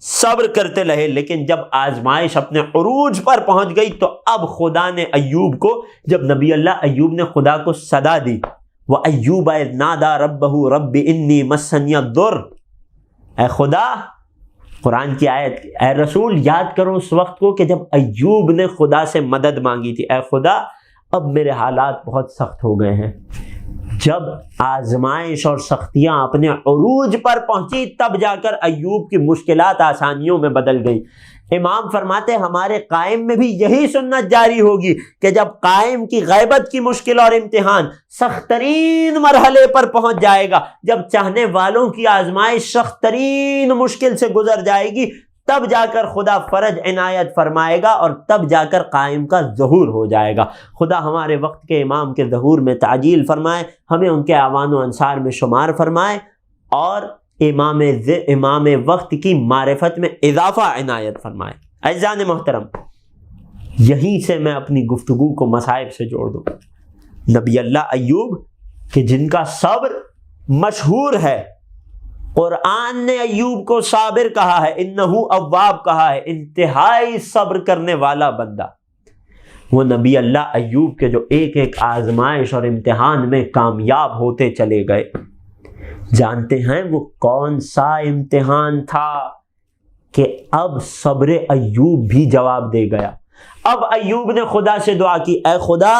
صبر کرتے رہے، لیکن جب آزمائش اپنے عروج پر پہنچ گئی تو اب خدا نے ایوب کو، جب نبی اللہ ایوب نے خدا کو صدا دی، وَأَيُّوبَ إِذْ نَادَى رَبَّهُ رَبِّ إِنِّي مَسَّنِيَ الضُّرُّ، اے خدا، قرآن کی آیت، اے رسول یاد کرو اس وقت کو کہ جب ایوب نے خدا سے مدد مانگی تھی، اے خدا اب میرے حالات بہت سخت ہو گئے ہیں۔ جب آزمائش اور سختیاں اپنے عروج پر پہنچی تب جا کر ایوب کی مشکلات آسانیوں میں بدل گئی۔ امام فرماتے ہمارے قائم میں بھی یہی سنت جاری ہوگی کہ جب قائم کی غیبت کی مشکل اور امتحان سخت ترین مرحلے پر پہنچ جائے گا، جب چاہنے والوں کی آزمائش سخت ترین مشکل سے گزر جائے گی، تب جا کر خدا فرج عنایت فرمائے گا اور تب جا کر قائم کا ظہور ہو جائے گا۔ خدا ہمارے وقت کے امام کے ظہور میں تعجیل فرمائے، ہمیں ان کے اعوان و انصار میں شمار فرمائے، اور امام وقت کی معرفت میں اضافہ عنایت فرمائے۔ اعزان محترم، یہیں سے میں اپنی گفتگو کو مصائب سے جوڑ دوں۔ نبی اللہ ایوب کہ جن کا صبر مشہور ہے، قرآن نے ایوب کو صابر کہا ہے، انہو اواب کہا ہے، انتہائی صبر کرنے والا بندہ، وہ نبی اللہ ایوب کے جو ایک ایک آزمائش اور امتحان میں کامیاب ہوتے چلے گئے، جانتے ہیں وہ کون سا امتحان تھا کہ اب صبر ایوب بھی جواب دے گیا۔ اب ایوب نے خدا سے دعا کی، اے خدا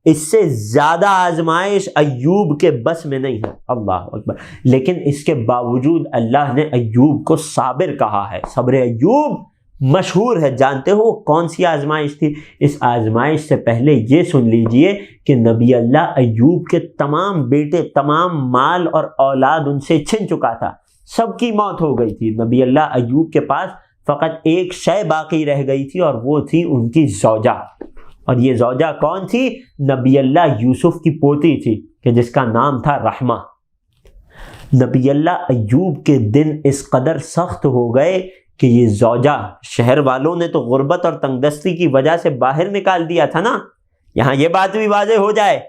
اس سے زیادہ آزمائش ایوب کے بس میں نہیں ہے، اللہ اکبر، لیکن اس کے باوجود اللہ نے ایوب کو صابر کہا ہے۔ صبر ایوب مشہور ہے، جانتے ہو کون سی آزمائش تھی؟ اس آزمائش سے پہلے یہ سن لیجئے کہ نبی اللہ ایوب کے تمام بیٹے، تمام مال اور اولاد ان سے چھن چکا تھا، سب کی موت ہو گئی تھی۔ نبی اللہ ایوب کے پاس فقط ایک شے باقی رہ گئی تھی، اور وہ تھی ان کی زوجہ، اور یہ زوجہ کون تھی؟ نبی اللہ یوسف کی پوتی تھی کہ جس کا نام تھا رحمہ۔ نبی اللہ ایوب کے دن اس قدر سخت ہو گئے کہ یہ زوجہ، شہر والوں نے تو غربت اور تنگ دستی کی وجہ سے باہر نکال دیا تھا نا، یہاں یہ بات بھی واضح ہو جائے،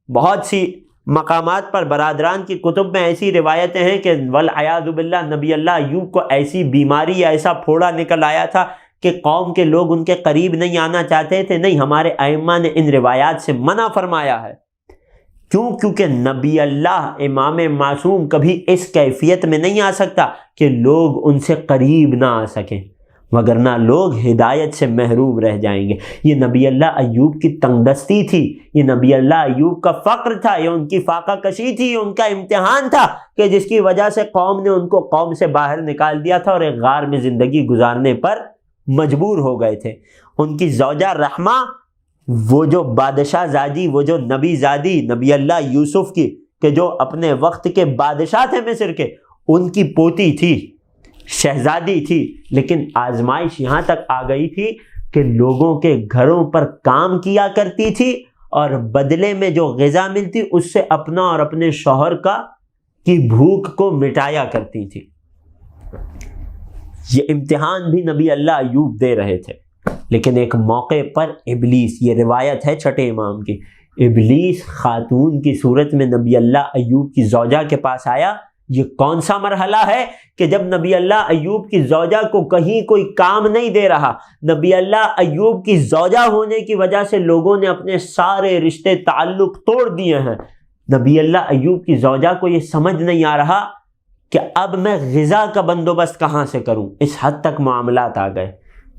بہت سی مقامات پر برادران کی کتب میں ایسی روایتیں ہیں کہ والعیاذ باللہ نبی اللہ ایوب کو ایسی بیماری، ایسا پھوڑا نکل آیا تھا کہ قوم کے لوگ ان کے قریب نہیں آنا چاہتے تھے۔ نہیں، ہمارے ائمہ نے ان روایات سے منع فرمایا ہے۔ کیوں؟ کیونکہ نبی اللہ امام معصوم کبھی اس کیفیت میں نہیں آ سکتا کہ لوگ ان سے قریب نہ آ سکیں۔ وگرنہ لوگ ہدایت سے محروم رہ جائیں گے۔ یہ نبی اللہ ایوب کی تنگ دستی تھی، یہ نبی اللہ ایوب کا فقر تھا، یہ ان کی فاقہ کشی تھی، ان کا امتحان تھا کہ جس کی وجہ سے قوم نے ان کو قوم سے باہر نکال دیا تھا اور ایک غار میں زندگی گزارنے پر مجبور ہو گئے تھے۔ ان کی زوجہ رحمہ، وہ جو بادشاہ زادی، وہ جو نبی زادی نبی اللہ یوسف کی، کہ جو اپنے وقت کے بادشاہ تھے مصر کے، ان کی پوتی تھی، شہزادی تھی، لیکن آزمائش یہاں تک آ گئی تھی کہ لوگوں کے گھروں پر کام کیا کرتی تھی اور بدلے میں جو غذا ملتی اس سے اپنا اور اپنے شوہر کی بھوک کو مٹایا کرتی تھی۔ یہ امتحان بھی نبی اللہ ایوب دے رہے تھے، لیکن ایک موقع پر ابلیس، یہ روایت ہے چھٹے امام کی، ابلیس خاتون کی صورت میں نبی اللہ ایوب کی زوجہ کے پاس آیا۔ یہ کون سا مرحلہ ہے کہ جب نبی اللہ ایوب کی زوجہ کو کہیں کوئی کام نہیں دے رہا، نبی اللہ ایوب کی زوجہ ہونے کی وجہ سے لوگوں نے اپنے سارے رشتے تعلق توڑ دیے ہیں۔ نبی اللہ ایوب کی زوجہ کو یہ سمجھ نہیں آ رہا کہ اب میں غذا کا بندوبست کہاں سے کروں، اس حد تک معاملات آ گئے۔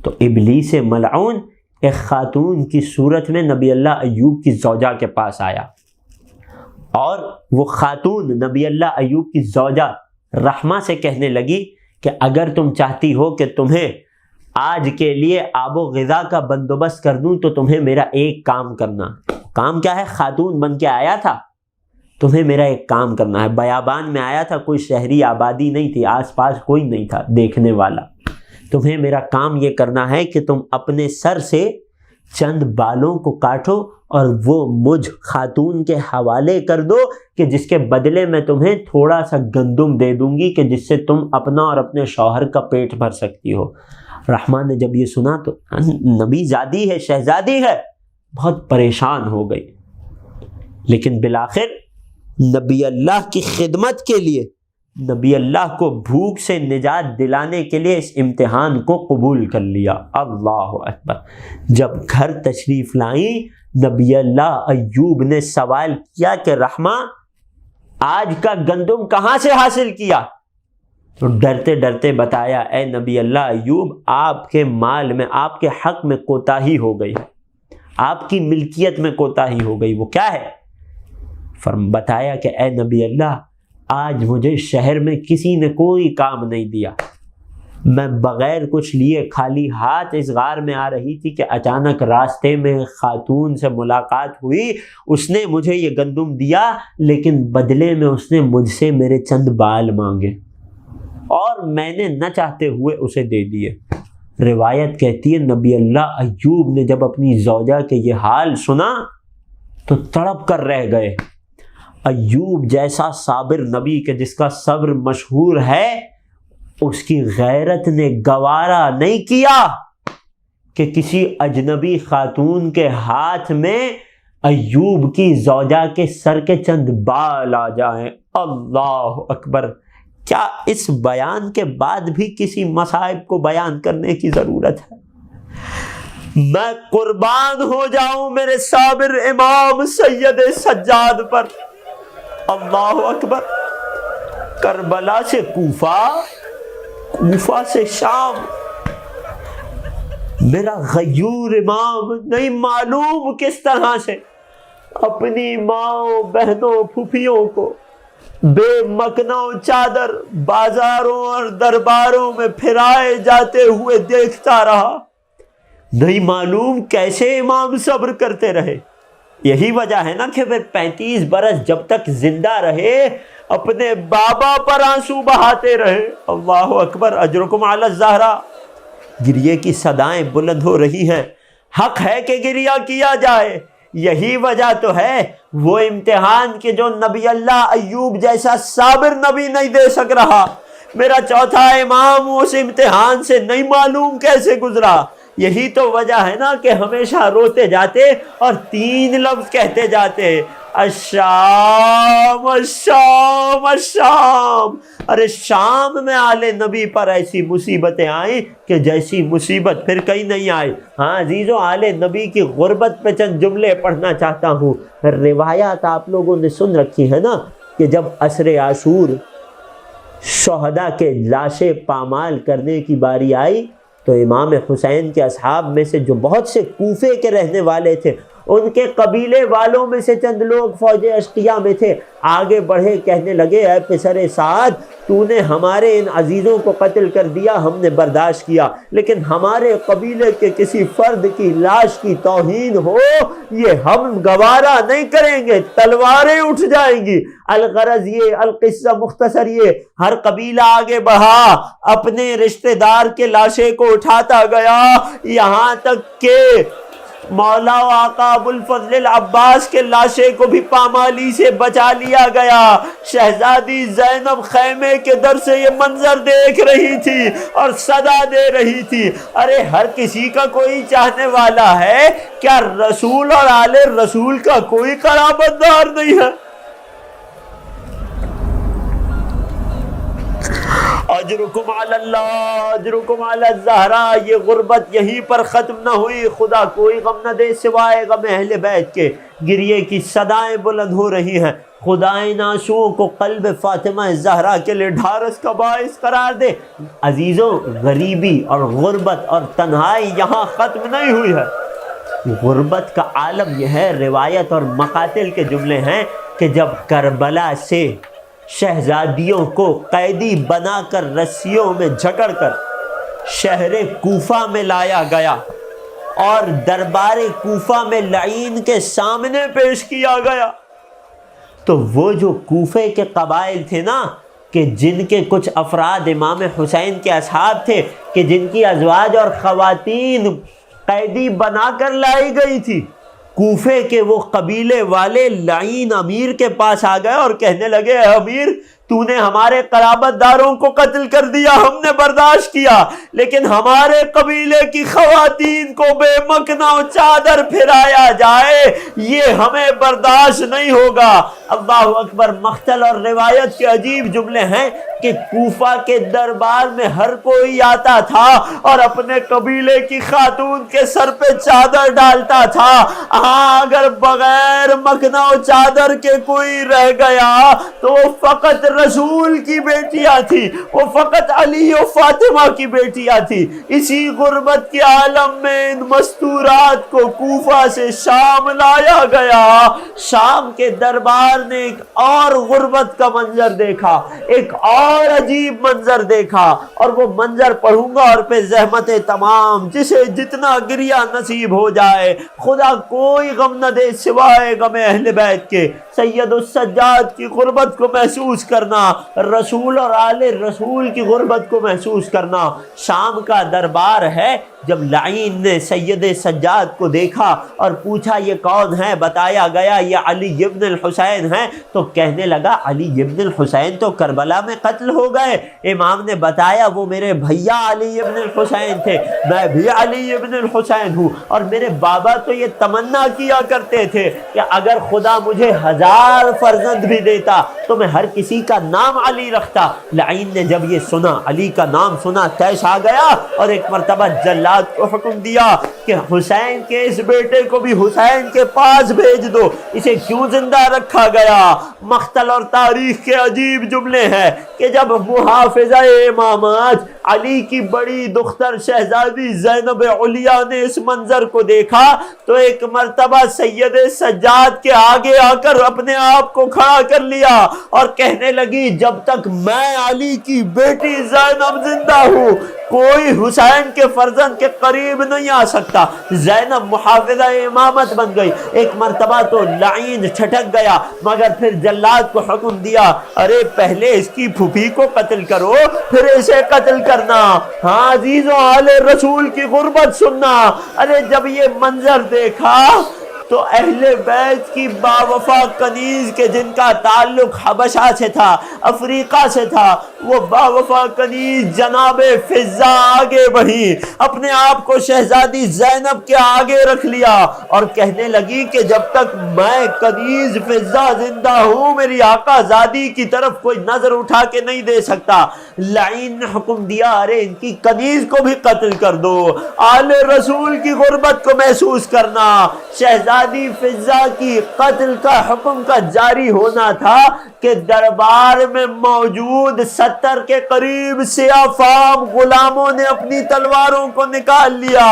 تو ابلیس ملعون ایک خاتون کی صورت میں نبی اللہ ایوب کی زوجہ کے پاس آیا، اور وہ خاتون نبی اللہ ایوب کی زوجہ رحمہ سے کہنے لگی کہ اگر تم چاہتی ہو کہ تمہیں آج کے لیے آب و غذا کا بندوبست کر دوں تو تمہیں میرا ایک کام کرنا۔ کام کیا ہے؟ خاتون بن کے آیا تھا، تمہیں میرا ایک کام کرنا ہے۔ بیابان میں آیا تھا، کوئی شہری آبادی نہیں تھی، آس پاس کوئی نہیں تھا دیکھنے والا۔ تمہیں میرا کام یہ کرنا ہے کہ تم اپنے سر سے چند بالوں کو کاٹو اور وہ مجھ خاتون کے حوالے کر دو کہ جس کے بدلے میں تمہیں تھوڑا سا گندم دے دوں گی کہ جس سے تم اپنا اور اپنے شوہر کا پیٹ بھر سکتی ہو۔ رحمان نے جب یہ سنا تو نبی زادی ہے، شہزادی ہے، بہت پریشان ہو گئی، لیکن بالآخر نبی اللہ کی خدمت کے لیے، نبی اللہ کو بھوک سے نجات دلانے کے لیے اس امتحان کو قبول کر لیا۔ اللہ اکبر۔ جب گھر تشریف لائیں، نبی اللہ ایوب نے سوال کیا کہ رحمہ آج کا گندم کہاں سے حاصل کیا؟ تو ڈرتے ڈرتے بتایا، اے نبی اللہ ایوب، آپ کے مال میں، آپ کے حق میں کوتاہی ہو گئی ہے، آپ کی ملکیت میں کوتاہی ہو گئی۔ وہ کیا ہے؟ بتایا کہ اے نبی اللہ، آج مجھے شہر میں کسی نے کوئی کام نہیں دیا، میں بغیر کچھ لیے خالی ہاتھ اس غار میں آ رہی تھی کہ اچانک راستے میں خاتون سے ملاقات ہوئی، اس نے مجھے یہ گندم دیا، لیکن بدلے میں اس نے مجھ سے میرے چند بال مانگے اور میں نے نہ چاہتے ہوئے اسے دے دیے۔ روایت کہتی ہے نبی اللہ ایوب نے جب اپنی زوجہ کے یہ حال سنا تو تڑپ کر رہ گئے۔ ایوب جیسا صابر نبی کہ جس کا صبر مشہور ہے، اس کی غیرت نے گوارا نہیں کیا کہ کسی اجنبی خاتون کے ہاتھ میں ایوب کی زوجہ کے سر کے چند بال آ جائیں۔ اللہ اکبر۔ کیا اس بیان کے بعد بھی کسی مصائب کو بیان کرنے کی ضرورت ہے؟ میں قربان ہو جاؤں میرے صابر امام سید سجاد پر۔ اللہ اکبر۔ کربلا سے کوفہ، کوفہ سے شام، میرا غیور امام نہیں معلوم کس طرح سے اپنی ماں، بہنوں، پھوپھیوں کو بے مکنا و چادر بازاروں اور درباروں میں پھرائے جاتے ہوئے دیکھتا رہا۔ نہیں معلوم کیسے امام صبر کرتے رہے۔ یہی وجہ ہے نا کہ پھر 35 برس جب تک زندہ رہے اپنے بابا پر آنسو بہاتے رہے۔ اللہ اکبر۔ اجرکم علی الزہرا۔ گریے کی صدائیں بلند ہو رہی ہیں، حق ہے کہ گریہ کیا جائے۔ یہی وجہ تو ہے وہ امتحان کہ جو نبی اللہ ایوب جیسا صابر نبی نہیں دے سک رہا، میرا چوتھا امام اس امتحان سے نہیں معلوم کیسے گزرا۔ یہی تو وجہ ہے نا کہ ہمیشہ روتے جاتے اور 3 لفظ کہتے جاتے، الشام الشام الشام۔ ارے شام میں آل نبی پر ایسی مصیبتیں آئیں کہ جیسی مصیبت پھر کہیں نہیں آئی۔ ہاں عزیزو، آل نبی کی غربت پہ چند جملے پڑھنا چاہتا ہوں۔ روایات آپ لوگوں نے سن رکھی ہے نا کہ جب عصر عاشور شہداء کے لاشیں پامال کرنے کی باری آئی تو امام حسین کے اصحاب میں سے جو بہت سے کوفے کے رہنے والے تھے، ان کے قبیلے والوں میں سے چند لوگ فوج اشقیاء میں تھے، آگے بڑھے، کہنے لگے اے پسر سعد، تو نے ہمارے ان عزیزوں کو قتل کر دیا، ہم نے برداشت کیا، لیکن ہمارے قبیلے کے کسی فرد کی لاش کی توہین ہو یہ ہم گوارا نہیں کریں گے، تلواریں اٹھ جائیں گی۔ الغرض یہ، القصہ مختصر یہ، ہر قبیلہ آگے بڑھا، اپنے رشتہ دار کے لاشے کو اٹھاتا گیا، یہاں تک کہ مولا و آقا ابو الفضل العباس کے لاشے کو بھی پامالی سے بچا لیا گیا۔ شہزادی زینب خیمے کے در سے یہ منظر دیکھ رہی تھی اور صدا دے رہی تھی، ارے ہر کسی کا کوئی چاہنے والا ہے، کیا رسول اور آل رسول کا کوئی قرابت دار نہیں ہے؟ اجرکم علی اللہ اجرکم علی الزہرا، یہ غربت یہیں پر ختم نہ ہوئی، خدا کوئی غم نہ دے سوائے غم اہل بیت کے۔ گریے کی صدائیں بلند ہو رہی ہیں، خدائے ناشوں کو قلب فاطمہ زہرا کے لیے ڈھارس کا باعث قرار دے۔ عزیزوں، غریبی اور غربت اور تنہائی یہاں ختم نہیں ہوئی ہے۔ غربت کا عالم یہ ہے، روایت اور مقاتل کے جملے ہیں کہ جب کربلا سے شہزادیوں کو قیدی بنا کر رسیوں میں جھکڑ کر شہر کوفہ میں لایا گیا اور دربار کوفہ میں لعین کے سامنے پیش کیا گیا، تو وہ جو کوفے کے قبائل تھے نا، کہ جن کے کچھ افراد امام حسین کے اصحاب تھے، کہ جن کی ازواج اور خواتین قیدی بنا کر لائی گئی تھی، کوفے کے وہ قبیلے والے لعین امیر کے پاس آ گئے اور کہنے لگے اے امیر، تو نے ہمارے قرابت داروں کو قتل کر دیا، ہم نے برداشت کیا، لیکن ہمارے قبیلے کی خواتین کو بے مکنا چادر پھرایا جائے یہ ہمیں برداشت نہیں ہوگا۔ اللہ اکبر۔ مقتل اور روایت کے عجیب جملے ہیں کہ کوفہ کے دربار میں ہر کوئی آتا تھا اور اپنے قبیلے کی خاتون کے سر پہ چادر ڈالتا تھا، ہاں اگر بغیر مکنا و چادر کے کوئی رہ گیا تو وہ فقط رسول کی بیٹیاں تھی، وہ فقط علی و فاطمہ کی بیٹیاں تھی۔ اسی غربت کے عالم میں ان مستورات کو کوفہ سے شام لایا گیا۔ شام کے دربار نے ایک اور غربت کا منظر دیکھا، ایک اور عجیب منظر دیکھا، اور وہ منظر پڑھوں گا اور پہ زحمت تمام، جسے جتنا گریہ نصیب ہو جائے، خدا کوئی غم نہ دے سوائے غم اہل بیت کے۔ سید السجاد کی غربت کو محسوس کرنا، رسول اور آل رسول کی غربت کو محسوس کرنا۔ شام کا دربار ہے، جب لعین نے سید سجاد کو دیکھا اور پوچھا یہ کون ہے، بتایا گیا یہ علی ابن الحسین ہیں، تو کہنے لگا علی ابن الحسین تو کربلا میں قتل ہو گئے۔ امام نے بتایا وہ میرے بھیا علی ابن الحسین تھے، میں بھی علی ابن الحسین ہوں، اور میرے بابا تو یہ تمنا کیا کرتے تھے کہ اگر خدا مجھے 1000 فرزند بھی دیتا تو میں ہر کسی کا نام علی رکھتا۔ لعین نے جب یہ سنا، علی کا نام سنا، تیش آ گیا اور ایک مرتبہ جلاد کو حکم دیا کہ حسین کے اس بیٹے کو بھی حسین کے پاس بھیج دو، اسے کیوں زندہ رکھا گیا؟ مقتل اور تاریخ کے عجیب جملے ہیں کہ جب محافظہ امامات علی کی بڑی دختر شہزادی زینب علیہ نے اس منظر کو دیکھا تو ایک مرتبہ سید سجاد کے آگے آ کر اپنے آپ کو کھڑا کر لیا اور کہنے لگی جب تک میں علی کی بیٹی زینب زندہ ہوں کوئی حسین کے فرزند کے قریب نہیں آ سکتا۔ زینب محافظہ امامت بن گئی۔ ایک مرتبہ تو لعین چھٹک گیا، مگر پھر جلاد کو حکم دیا ارے پہلے اس کی پھوپھی کو قتل کرو پھر اسے قتل کرنا۔ ہاں عزیزوں، آل رسول کی غربت سننا۔ ارے جب یہ منظر دیکھا تو اہل بیت کی باوفا کنیز کے جن کا تعلق حبشہ سے تھا، افریقہ سے تھا، وہ باوفا کنیز جناب فضہ آگے بڑھی، اپنے آپ کو شہزادی زینب کے آگے رکھ لیا اور کہنے لگی کہ جب تک میں کنیز فضہ زندہ ہوں میری آقا زادی کی طرف کوئی نظر اٹھا کے نہیں دے سکتا۔ لعین نے حکم دیا ارے ان کی کنیز کو بھی قتل کر دو۔ آل رسول کی غربت کو محسوس کرنا۔ شہزادی شہزادی فضہ کی قتل کا حکم کا جاری ہونا تھا کہ دربار میں موجود 70 کے قریب سیاہ فام غلاموں نے اپنی تلواروں کو نکال لیا.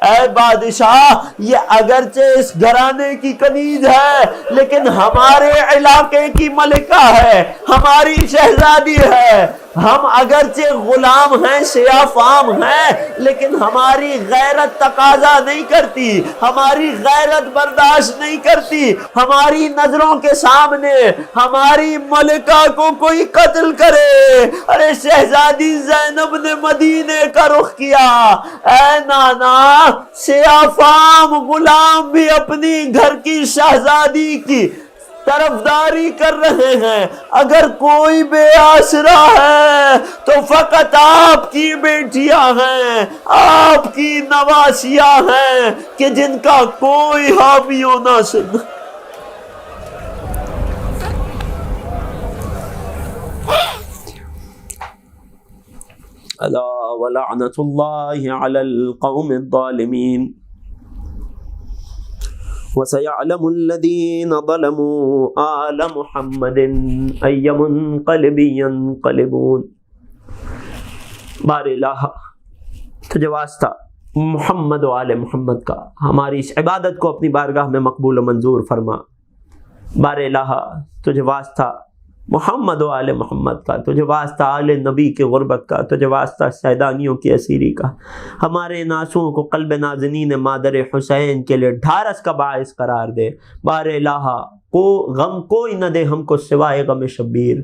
اے بادشاہ، یہ اگرچہ اس گھرانے کی کنیز ہے لیکن ہمارے علاقے کی ملکہ ہے، ہماری شہزادی ہے. ہم اگرچہ غلام ہیں، سیاہ فام ہیں، لیکن ہماری غیرت تقاضا نہیں کرتی، ہماری غیرت برداشت نہیں کرتی ہماری نظروں کے سامنے ہماری ملکہ کو کوئی قتل کرے. ارے شہزادی زینب نے مدینے کا رخ کیا. اے نانا، سیاہ فام غلام بھی اپنی گھر کی شہزادی کی طرفداری کر رہے ہیں. اگر کوئی بے آسرا ہے تو فقط آپ کی بیٹیاں ہیں، آپ کی نواسیاں ہیں کہ جن کا کوئی حامی و ناصر. الا ولعنۃ اللہ علی القوم الظالمین وَسَيَعْلَمُ الَّذِينَ ظَلَمُوا آلَ مُحَمَّدٍ أَيَّ مُنْقَلِبٍ يَنْقَلِبُونَ. بار الہ تجھے واسطہ محمد و آل محمد کا ہماری اس عبادت کو اپنی بارگاہ میں مقبول و منظور فرما. بار الہ تجھے واسطہ محمد و آل محمد کا، تجھے واسطہ آل نبی کی غربت کا، تجھے واسطہ سیدانیوں کی اسیری کا. ہمارے ناسوں کو قلب نازنین مادر حسین کے لیے ڈھارس کا باعث قرار دے. بار الہ کو غم کوئی نہ دے ہم کو سوائے غم شبیر.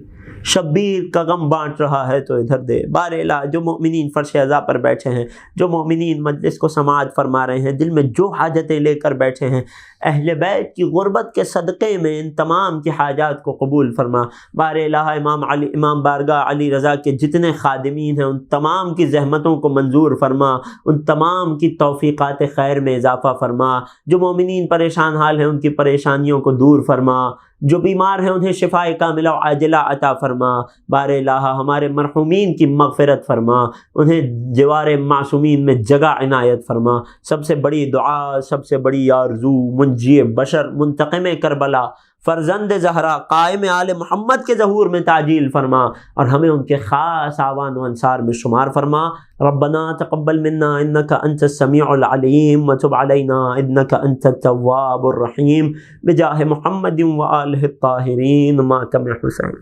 شبیر کا غم بانٹ رہا ہے تو ادھر دے. بار الہ جو مومنین فرش عزا پر بیٹھے ہیں، جو مومنین مجلس کو سماعت فرما رہے ہیں، دل میں جو حاجتیں لے کر بیٹھے ہیں، اہل بیت کی غربت کے صدقے میں ان تمام کی حاجات کو قبول فرما. بار الہ امام بارگاہ علی رضا کے جتنے خادمین ہیں ان تمام کی زحمتوں کو منظور فرما، ان تمام کی توفیقات خیر میں اضافہ فرما. جو مومنین پریشان حال ہیں ان کی پریشانیوں کو دور فرما، جو بیمار ہیں انہیں شفائے کاملہ و عاجلہ عطا فرما. بار الہ ہمارے مرحومین کی مغفرت فرما، انہیں جوار معصومین میں جگہ عنایت فرما. سب سے بڑی دعا، سب سے بڑی آرزو، منجی بشر، منتقم کربلا، فرزند زہرا، قائم آل محمد کے ظہور میں تعجیل فرما اور ہمیں ان کے خاص آوان و انصار میں شمار فرما. ربنا تقبل منا انك انت السميع العليم وتب علينا انك انت التواب الرحيم بجاه محمد وآله الطاهرين ماتم حسین.